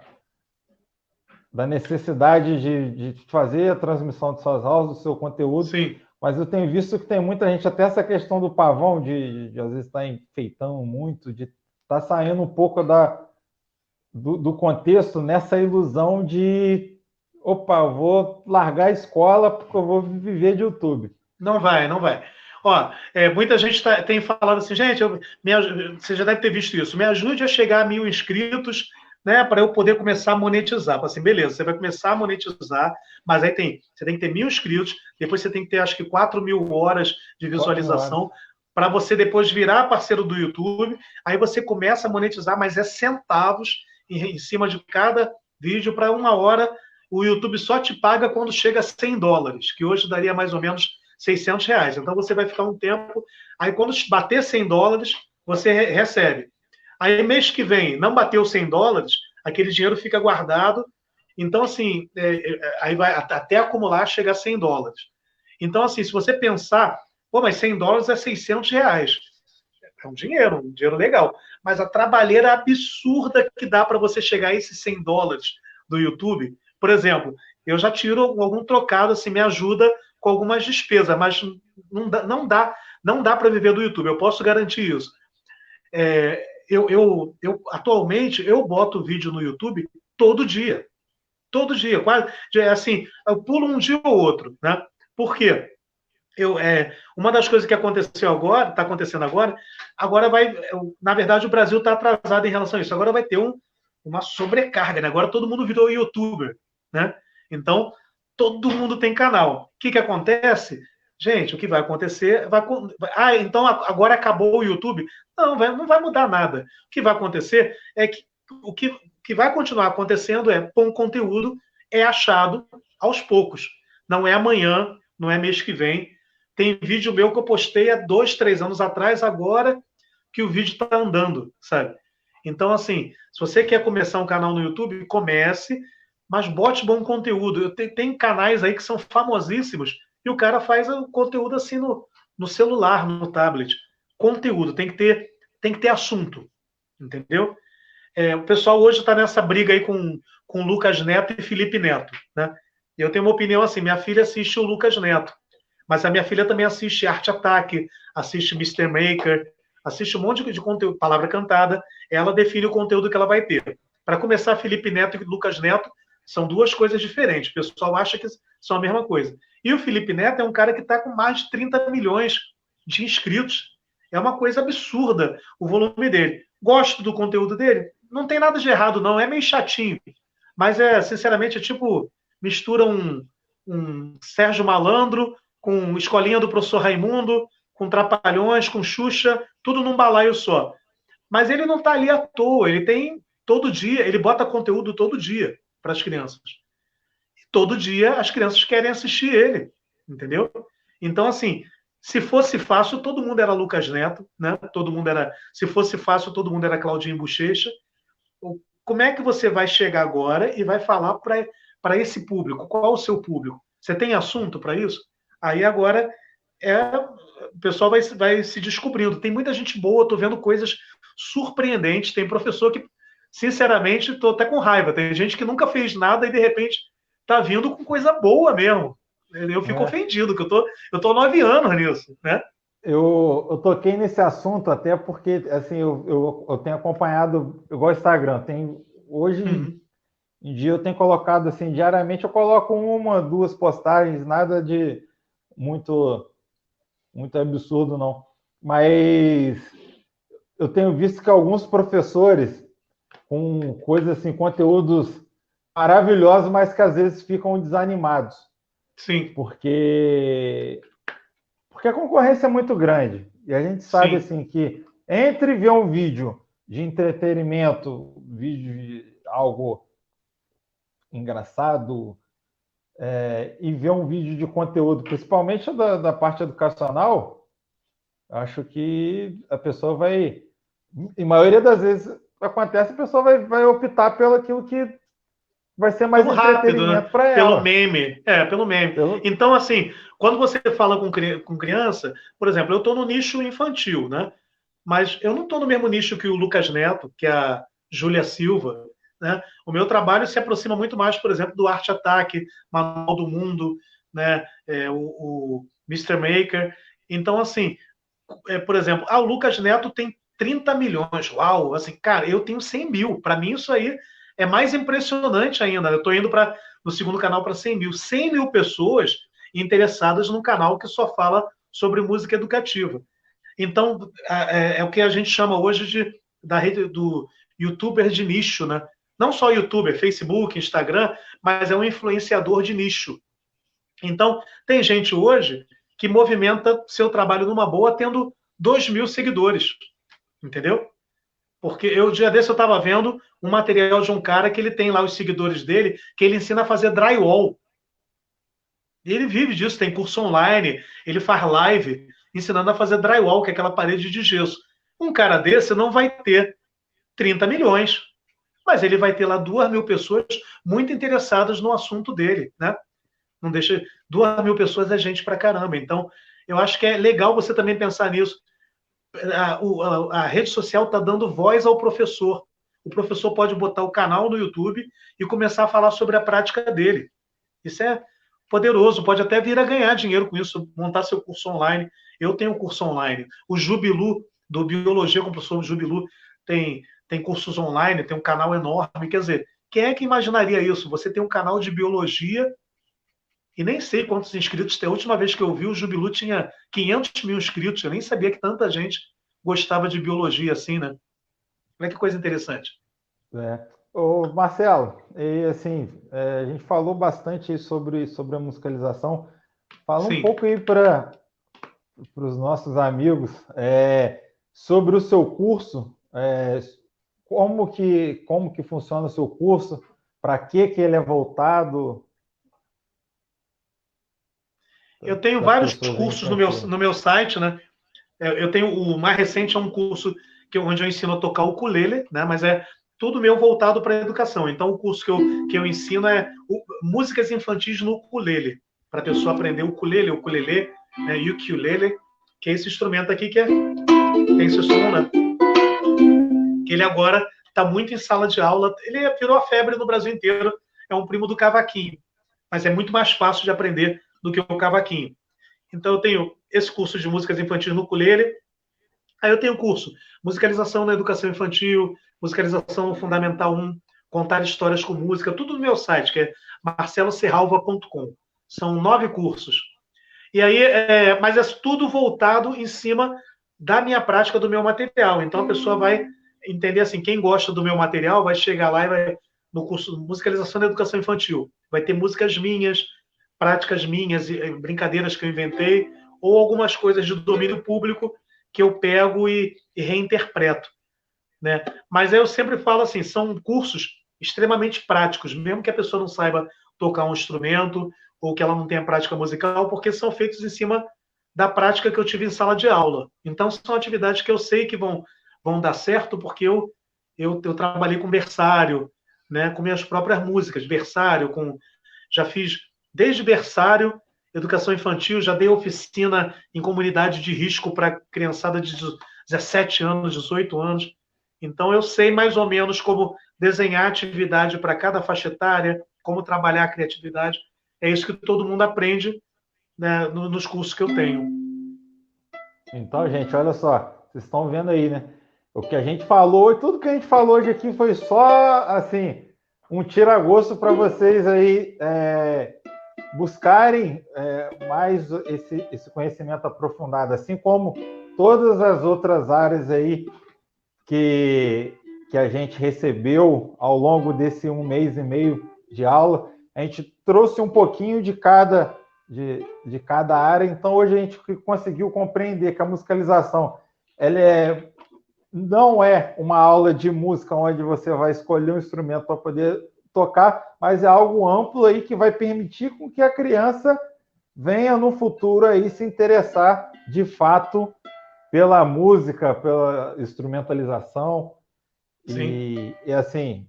necessidade de fazer a transmissão de suas aulas, do seu conteúdo. Sim. Mas eu tenho visto que tem muita gente, até essa questão do pavão, de às vezes estar enfeitando muito, de estar saindo um pouco do contexto nessa ilusão de eu vou largar a escola porque eu vou viver de YouTube. Não vai. Ó, muita gente tem falado assim, gente, você já deve ter visto isso, me ajude a chegar a 1.000 inscritos, né, para eu poder começar a monetizar. Assim, beleza, você vai começar a monetizar, mas aí você tem que ter 1.000 inscritos, depois você tem que ter, acho que 4.000 horas de visualização, para você depois virar parceiro do YouTube, aí você começa a monetizar, mas centavos em cima de cada vídeo para 1 hora o YouTube só te paga quando chega a $100, que hoje daria mais ou menos R$ 600. Então você vai ficar um tempo, aí quando bater $100, você recebe. Aí mês que vem, não bateu $100, aquele dinheiro fica guardado. Então, assim, aí vai até acumular, chegar a $100. Então, assim, se você pensar, pô, mas $100 é R$ 600. É um dinheiro legal. Mas a trabalheira absurda que dá para você chegar a esses $100 do YouTube. Por exemplo, eu já tiro algum trocado, assim, me ajuda com algumas despesas, mas não dá para viver do YouTube, eu posso garantir isso. Atualmente, eu boto vídeo no YouTube todo dia, quase, assim, eu pulo um dia ou outro, né? Por quê? Uma das coisas que aconteceu agora, está acontecendo agora na verdade, o Brasil está atrasado em relação a isso. Agora vai ter uma sobrecarga, né? Agora todo mundo virou youtuber, né? Então, todo mundo tem canal. O que acontece? Gente, o que vai acontecer? Então agora acabou o YouTube? Não vai mudar nada. O que vai acontecer é que o que vai continuar acontecendo bom conteúdo é achado aos poucos. Não é amanhã, não é mês que vem. Tem vídeo meu que eu postei há 2, 3 anos atrás, agora que o vídeo está andando, sabe? Então, assim, se você quer começar um canal no YouTube, comece, mas bote bom conteúdo. Tem canais aí que são famosíssimos e o cara faz o conteúdo assim no celular, no tablet. Conteúdo, tem que ter assunto, entendeu? O pessoal hoje está nessa briga aí com Lucas Neto e Felipe Neto, né? Eu tenho uma opinião assim, minha filha assiste o Lucas Neto, mas a minha filha também assiste Arte Ataque, assiste Mr. Maker, assiste um monte de conteúdo, palavra cantada, ela define o conteúdo que ela vai ter. Para começar, Felipe Neto e Lucas Neto são duas coisas diferentes, o pessoal acha que são a mesma coisa. E o Felipe Neto é um cara que está com mais de 30 milhões de inscritos. É uma coisa absurda o volume dele. Gosto do conteúdo dele? Não tem nada de errado, não. É meio chatinho. Mas, sinceramente, tipo, mistura um Sérgio Malandro com Escolinha do Professor Raimundo, com Trapalhões, com Xuxa, tudo num balaio só. Mas ele não está ali à toa. Ele tem todo dia, ele bota conteúdo todo dia para as crianças. E todo dia as crianças querem assistir ele, entendeu? Então, assim, se fosse fácil, todo mundo era Lucas Neto, né? Se fosse fácil, todo mundo era Claudinho Bochecha. Como é que você vai chegar agora e vai falar para esse público? Qual o seu público? Você tem assunto para isso? Aí agora o pessoal vai se descobrindo. Tem muita gente boa, estou vendo coisas surpreendentes. Tem professor que, sinceramente, estou até com raiva. Tem gente que nunca fez nada e, de repente, está vindo com coisa boa mesmo. Eu fico ofendido, que eu tô 9 anos nisso, né? Eu toquei nesse assunto até porque, assim, eu tenho acompanhado, eu gosto do Instagram. Hoje em dia eu tenho colocado, assim, diariamente eu coloco 1, 2 postagens, nada de muito absurdo, não. Mas eu tenho visto que alguns professores com coisas assim, conteúdos maravilhosos, mas que às vezes ficam desanimados. Sim. Porque a concorrência é muito grande. E a gente sabe assim que entre ver um vídeo de entretenimento, vídeo de algo engraçado, e ver um vídeo de conteúdo, principalmente da parte educacional, acho que a pessoa vai... Em maioria das vezes acontece, a pessoa vai optar pelo aquilo que vai ser mais entretenimento para ela. Pelo meme. Pelo meme. Então, assim, quando você fala com criança, por exemplo, eu estou no nicho infantil, né? Mas eu não estou no mesmo nicho que o Lucas Neto, que a Júlia Silva, né? O meu trabalho se aproxima muito mais, por exemplo, do Arte Ataque, Manual do Mundo, né? O Mr. Maker. Então, assim, por exemplo, o Lucas Neto tem 30 milhões. Uau! Assim, cara, eu tenho 100 mil. Para mim, isso aí é mais impressionante ainda. Eu estou indo no segundo canal para 100 mil. 100 mil pessoas interessadas num canal que só fala sobre música educativa. Então, é o que a gente chama hoje da rede do youtuber de nicho, né? Não só youtuber, Facebook, Instagram, mas é um influenciador de nicho. Então, tem gente hoje que movimenta seu trabalho numa boa tendo 2 mil seguidores. Entendeu? Porque dia desse eu estava vendo um material de um cara que ele tem lá os seguidores dele, que ele ensina a fazer drywall. E ele vive disso, tem curso online, ele faz live ensinando a fazer drywall, que é aquela parede de gesso. Um cara desse não vai ter 30 milhões, mas ele vai ter lá 2.000 pessoas muito interessadas no assunto dele, né? Não deixa 2.000 pessoas é gente pra caramba. Então, eu acho que é legal você também pensar nisso. A rede social está dando voz ao professor. O professor pode botar o canal no YouTube e começar a falar sobre a prática dele. Isso é poderoso, pode até vir a ganhar dinheiro com isso, montar seu curso online. Eu tenho curso online. O Jubilu, do Biologia com o professor Jubilu, tem cursos online, tem um canal enorme. Quer dizer, quem é que imaginaria isso? Você tem um canal de biologia e nem sei quantos inscritos tem. A última vez que eu vi, o Jubilu tinha 500 mil inscritos. Eu nem sabia que tanta gente gostava de biologia assim, né? Olha que coisa interessante. Ô, Marcelo, e assim, a gente falou bastante aí sobre a musicalização. Fala um pouco aí para os nossos amigos sobre o seu curso, como que funciona o seu curso, para que ele é voltado. Eu tenho vários cursos no meu site, né? Eu tenho o mais recente, é um curso onde eu ensino a tocar o ukulele, né? Mas é tudo meu voltado para a educação. Então, o curso que eu ensino é músicas infantis no ukulele, para a pessoa aprender ukulele, né? Ukulele, que é esse instrumento aqui que tem esse som, né? Que ele agora está muito em sala de aula. Ele virou a febre no Brasil inteiro. É um primo do cavaquinho, mas é muito mais fácil de aprender do que o cavaquinho. Então, eu tenho esse curso de músicas infantis no ukulele. Aí eu tenho o curso Musicalização na Educação Infantil, Musicalização no Fundamental 1, Contar Histórias com Música, tudo no meu site, que é marceloserralva.com. São 9 cursos. E aí, mas é tudo voltado em cima da minha prática, do meu material. Então, a pessoa vai entender assim, quem gosta do meu material vai chegar lá e vai no curso Musicalização na Educação Infantil. Vai ter músicas minhas, práticas minhas, brincadeiras que eu inventei, ou algumas coisas de domínio público que eu pego e reinterpreto, né? Mas eu sempre falo assim, são cursos extremamente práticos, mesmo que a pessoa não saiba tocar um instrumento ou que ela não tenha prática musical, porque são feitos em cima da prática que eu tive em sala de aula. Então, são atividades que eu sei que vão dar certo, porque eu trabalhei com berçário, né, com minhas próprias músicas, berçário, já fiz desde berçário, educação infantil, já dei oficina em comunidade de risco para criançada de 17 anos, 18 anos. Então, eu sei mais ou menos como desenhar atividade para cada faixa etária, como trabalhar a criatividade. É isso que todo mundo aprende, né, nos cursos que eu tenho. Então, gente, olha só, vocês estão vendo aí, né? O que a gente falou e tudo que a gente falou hoje aqui foi só, assim, um tira-gosto para vocês aí buscarem mais esse conhecimento aprofundado, assim como todas as outras áreas aí que a gente recebeu ao longo desse 1 mês e meio de aula. A gente trouxe um pouquinho de cada área, então hoje a gente conseguiu compreender que a musicalização não é uma aula de música onde você vai escolher um instrumento para poder tocar, mas é algo amplo aí que vai permitir com que a criança venha no futuro aí se interessar de fato pela música, pela instrumentalização. E assim,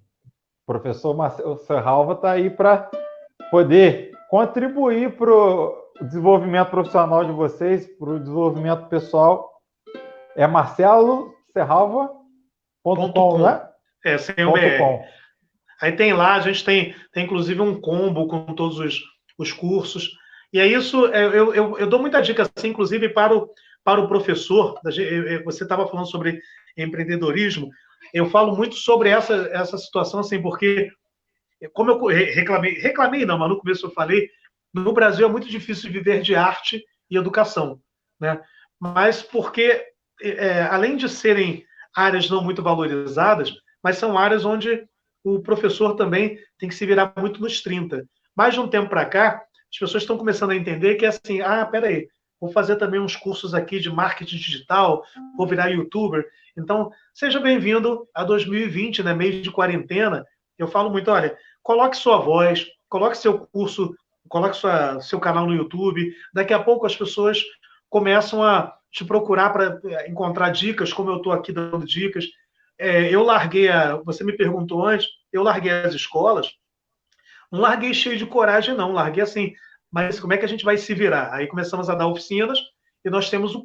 o professor Marcelo Serralva está aí para poder contribuir para o desenvolvimento profissional de vocês, para o desenvolvimento pessoal. É marceloserralva.com, né? Sem o BR. Aí tem lá, a gente tem inclusive um combo com todos os cursos. E é isso, eu dou muita dica, assim, inclusive para o professor. Você estava falando sobre empreendedorismo. Eu falo muito sobre essa situação, assim, porque, como eu reclamei não, mas no começo eu falei, no Brasil é muito difícil viver de arte e educação, né? Mas porque, além de serem áreas não muito valorizadas, mas são áreas onde o professor também tem que se virar muito nos 30. Mais de um tempo para cá, as pessoas estão começando a entender que é assim, peraí, vou fazer também uns cursos aqui de marketing digital, vou virar youtuber. Então, seja bem-vindo a 2020, né, mês de quarentena. Eu falo muito, olha, coloque sua voz, coloque seu curso, coloque seu canal no YouTube. Daqui a pouco as pessoas começam a te procurar para encontrar dicas, como eu estou aqui dando dicas. Eu larguei, você me perguntou antes, eu larguei as escolas, não larguei cheio de coragem, não, larguei assim, mas como é que a gente vai se virar? Aí começamos a dar oficinas e nós temos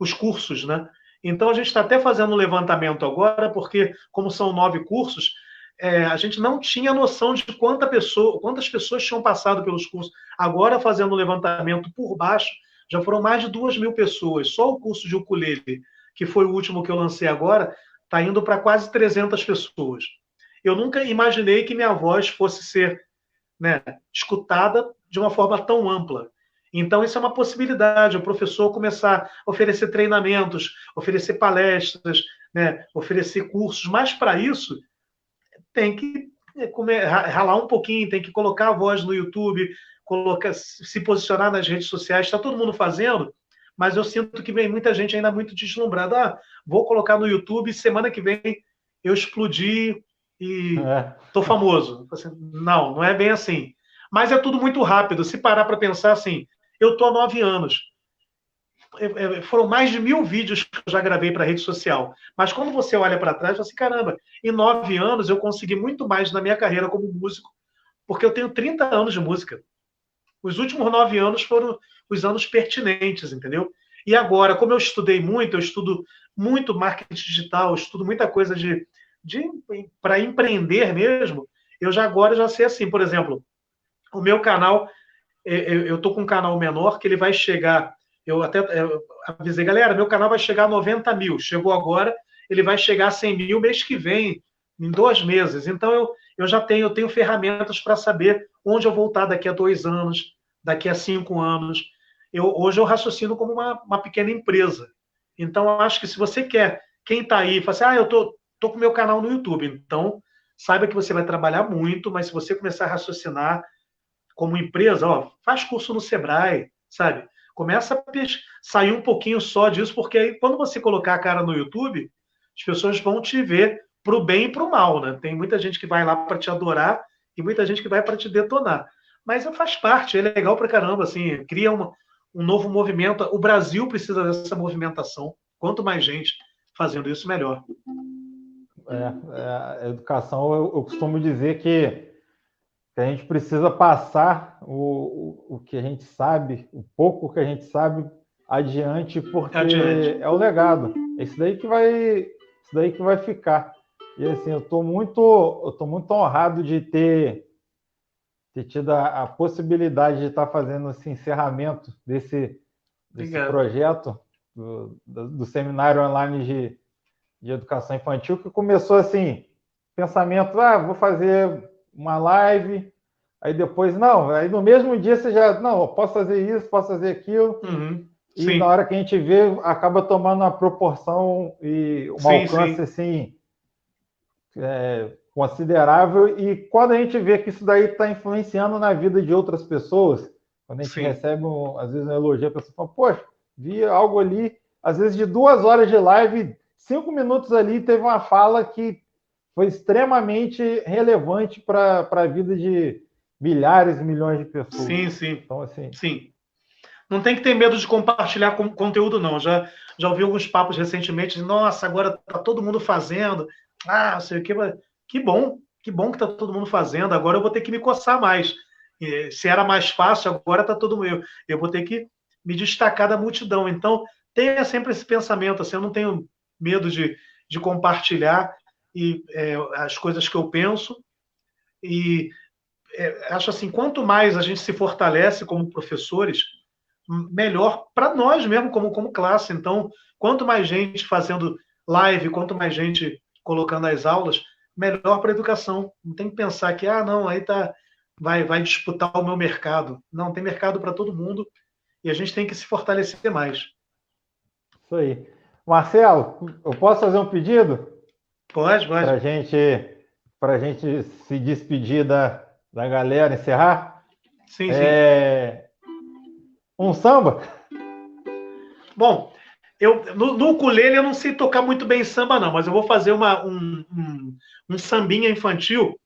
os cursos, né? Então a gente está até fazendo um levantamento agora, porque como são 9 cursos, a gente não tinha noção de quantas pessoas tinham passado pelos cursos. Agora, fazendo um levantamento por baixo, já foram mais de 2.000 pessoas. Só o curso de ukulele, que foi o último que eu lancei agora, está indo para quase 300 pessoas. Eu nunca imaginei que minha voz fosse ser, né, escutada de uma forma tão ampla. Então, isso é uma possibilidade, o professor começar a oferecer treinamentos, oferecer palestras, né, oferecer cursos, mas para isso tem que ralar um pouquinho, tem que colocar a voz no YouTube, se posicionar nas redes sociais, está todo mundo fazendo, mas eu sinto que vem muita gente ainda muito deslumbrada. Vou colocar no YouTube, semana que vem eu explodi e estou famoso. Não é bem assim. Mas é tudo muito rápido. Se parar para pensar assim, eu estou há 9 anos. Foram mais de 1.000 vídeos que eu já gravei para rede social. Mas quando você olha para trás, você caramba, em 9 anos eu consegui muito mais na minha carreira como músico, porque eu tenho 30 anos de música. Os últimos 9 anos foram os anos pertinentes, entendeu? E agora, como eu estudei muito, eu estudo muito marketing digital, eu estudo muita coisa para empreender mesmo, eu agora já sei assim, por exemplo, o meu canal, eu estou com um canal menor que ele vai chegar, eu avisei, galera, meu canal vai chegar a 90 mil, chegou agora, ele vai chegar a 100 mil mês que vem, em 2 meses. Então, eu já tenho ferramentas para saber onde eu vou estar daqui a 2 anos, daqui a 5 anos. Hoje eu raciocino como uma pequena empresa. Então, eu acho que se você quer, quem está aí, fala assim, eu tô com o meu canal no YouTube. Então, saiba que você vai trabalhar muito, mas se você começar a raciocinar como empresa, faz curso no Sebrae, sabe? Começa a sair um pouquinho só disso, porque aí, quando você colocar a cara no YouTube, as pessoas vão te ver para o bem e para o mal, né? Tem muita gente que vai lá para te adorar e muita gente que vai para te detonar. Mas faz parte, é legal para caramba, assim, cria um novo movimento. O Brasil precisa dessa movimentação. Quanto mais gente fazendo isso, melhor. A educação, eu costumo dizer que a gente precisa passar o que a gente sabe, o pouco que a gente sabe, adiante, porque é o legado. É isso daí que vai ficar. E assim, eu tô muito honrado de ter tido a possibilidade de estar fazendo esse encerramento desse projeto do seminário online de educação infantil, que começou assim, pensamento, vou fazer uma live, aí depois, aí no mesmo dia você já, eu posso fazer isso, posso fazer aquilo, e na hora que a gente vê, acaba tomando uma proporção e um alcance assim, considerável, e quando a gente vê que isso daí está influenciando na vida de outras pessoas, quando a gente recebe, às vezes, um elogio, a pessoa fala, poxa, vi algo ali, às vezes de 2 horas de live, 5 minutos ali, teve uma fala que foi extremamente relevante para a vida de milhares e milhões de pessoas. Sim. Então, assim... Sim. Não tem que ter medo de compartilhar conteúdo, não. Já ouvi alguns papos recentemente, nossa, agora está todo mundo fazendo, não sei o que, que bom que está todo mundo fazendo, agora eu vou ter que me coçar mais. Se era mais fácil, agora está todo mundo. Eu vou ter que me destacar da multidão. Então, tenha sempre esse pensamento, assim, eu não tenho medo de compartilhar as coisas que eu penso, e acho assim, quanto mais a gente se fortalece como professores, melhor para nós mesmo, como classe. Então, quanto mais gente fazendo live, quanto mais gente colocando as aulas, melhor para a educação. Não tem que pensar que, não, aí vai disputar o meu mercado. Não, tem mercado para todo mundo e a gente tem que se fortalecer mais. Isso aí. Marcelo, eu posso fazer um pedido? Pode. Para a gente se despedir da galera, encerrar? Sim. Um samba? Bom, no ukulele eu não sei tocar muito bem samba, não, mas eu vou fazer um sambinha infantil,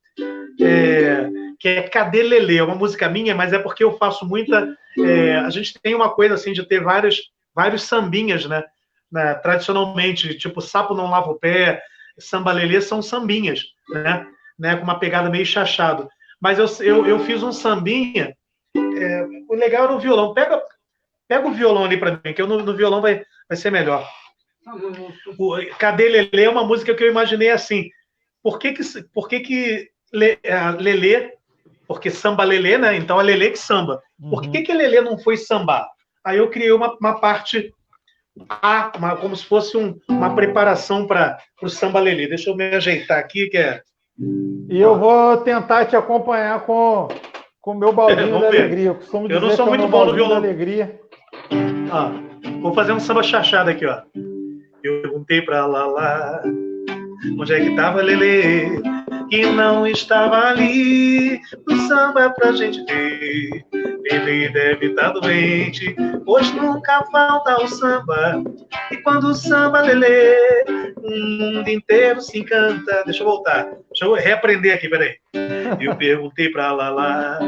que é Cadê Lelê? É uma música minha, mas é porque eu faço muita. A gente tem uma coisa assim de ter vários sambinhas, né? Tradicionalmente, tipo Sapo Não Lava o Pé, Samba Lelê são sambinhas, né? Com uma pegada meio chachado. Mas eu fiz um sambinha. O legal era o violão. Pega o violão ali para mim, que no violão vai ser melhor. Cadê Lelê é uma música que eu imaginei assim. Por que Lelê? Porque samba Lelê, né? Então é Lelê que samba. Por que Lelê não foi sambar? Aí eu criei uma parte como se fosse uma preparação para o samba Lelê. Deixa eu me ajeitar aqui, E eu vou tentar te acompanhar com o meu baldinho da alegria. Eu não sou muito bom no violão. Alegria. Vou fazer um samba chachado aqui, ó. Eu perguntei pra Lala onde é que tava Lelê, que não estava ali no samba pra gente ver. Lelê deve estar doente, pois nunca falta o samba. E quando o samba Lelê, o mundo inteiro se encanta. Deixa eu voltar, deixa eu reaprender aqui, peraí. Eu perguntei pra Lala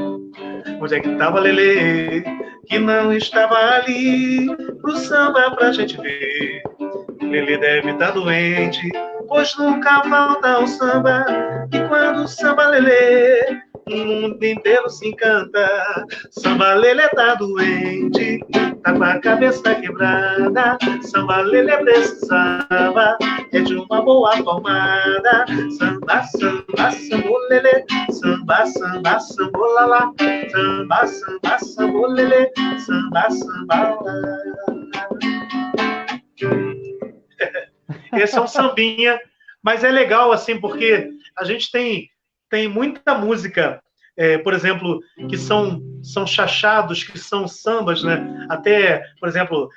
onde é que tava Lelê, que não estava ali pro samba pra gente ver. Lelê deve estar doente, pois nunca falta o samba. E quando o samba Lelê, o mundo inteiro se encanta. Samba Lelê tá doente, tá com a cabeça quebrada. Samba Lelê precisava de uma boa palmada. Samba, samba, samba, Lelê. Samba, samba, samba, lalá. Samba, samba, samba, Lelê. Samba, samba, lalá. Esse é um sambinha, mas é legal assim porque a gente tem muita música, por exemplo, que são chachados, que são sambas, né? Até, por exemplo,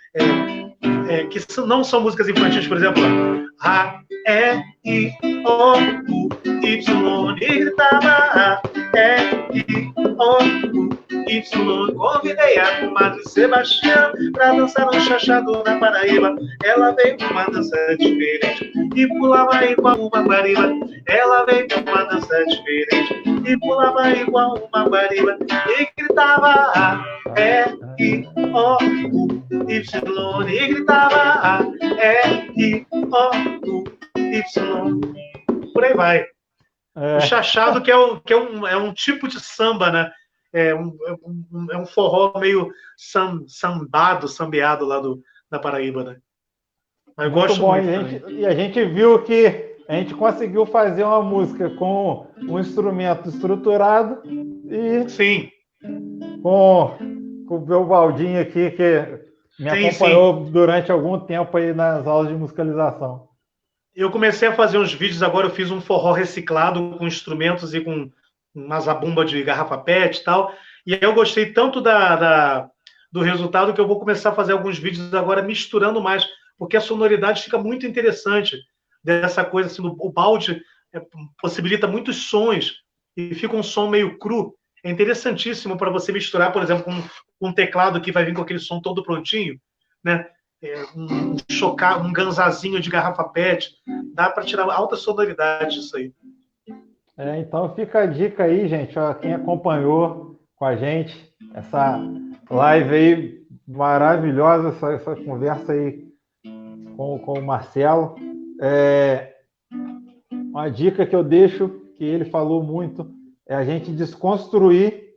que não são músicas infantis, por exemplo, A, E, I, O, U, Y, e gritava A, E, I, O, U, Y. Convidei a comadre Sebastião pra dançar um chachado na Paraíba. Ela veio com uma dança diferente e pulava igual uma guariba. Ela veio com uma dança diferente e pulava igual uma guariba. E gritava A, E, I, O, U, Y. E gritava A, E, I, O, U, Y. Por aí vai. O chachado que é um tipo de samba, né? É um forró meio sambeado lá da Paraíba, né? Mas eu gosto bom, muito. E a gente viu que a gente conseguiu fazer uma música com um instrumento estruturado e sim. com o meu baldinho aqui, que me acompanhou durante algum tempo aí nas aulas de musicalização. Eu comecei a fazer uns vídeos, agora eu fiz um forró reciclado com instrumentos e com uma zabumba de garrafa PET e tal. E aí eu gostei tanto do resultado que eu vou começar a fazer alguns vídeos agora misturando mais, porque a sonoridade fica muito interessante dessa coisa, assim, o balde possibilita muitos sons e fica um som meio cru. É interessantíssimo para você misturar, por exemplo, com um teclado que vai vir com aquele som todo prontinho, né? Um ganzazinho de garrafa PET, dá para tirar alta sonoridade disso aí. Então fica a dica aí, gente, ó, quem acompanhou com a gente essa live aí maravilhosa, essa conversa aí com o Marcelo. Uma dica que eu deixo, que ele falou muito, é a gente desconstruir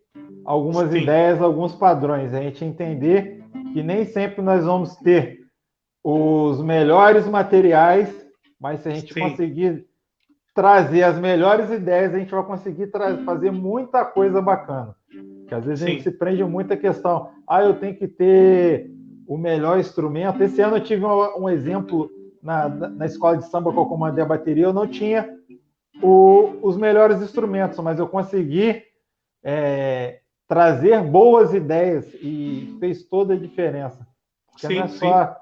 algumas ideias, alguns padrões, a gente entender que nem sempre nós vamos ter os melhores materiais, mas se a gente conseguir trazer as melhores ideias, a gente vai conseguir fazer muita coisa bacana. Porque às vezes a gente se prende muito à questão, eu tenho que ter o melhor instrumento. Esse ano eu tive um exemplo na escola de samba que eu comandei a bateria, eu não tinha os melhores instrumentos, mas eu consegui trazer boas ideias e fez toda a diferença. Porque não é só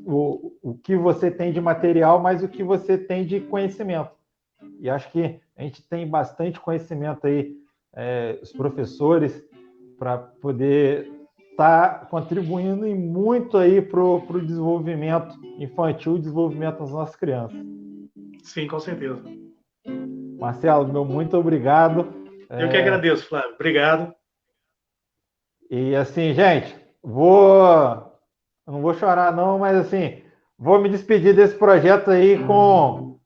o que você tem de material, mas o que você tem de conhecimento. E acho que a gente tem bastante conhecimento aí, os professores, para poder está contribuindo em muito aí para o desenvolvimento infantil e desenvolvimento das nossas crianças. Sim, com certeza. Marcelo, meu muito obrigado. Eu que agradeço, Flávio. Obrigado. E assim, gente, não vou chorar não, mas assim, vou me despedir desse projeto aí com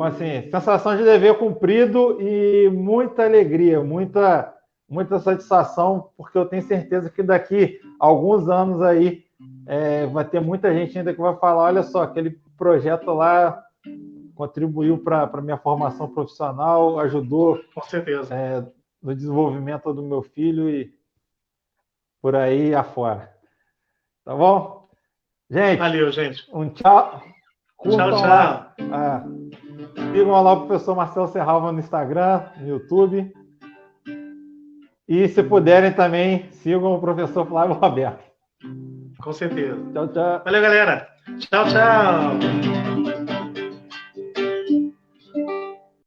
assim, sensação de dever cumprido e muita alegria, muita satisfação, porque eu tenho certeza que daqui a alguns anos aí vai ter muita gente ainda que vai falar, olha só, aquele projeto lá contribuiu para a minha formação profissional, ajudou com certeza no desenvolvimento do meu filho e por aí afora. Tá bom? Gente, valeu, gente. Um tchau. Tchau, tchau. Sigam lá o professor Marcelo Serralva no Instagram, no YouTube. E se puderem também, sigam o professor Flávio Roberto. Com certeza. Tchau, tchau. Valeu, galera. Tchau, tchau.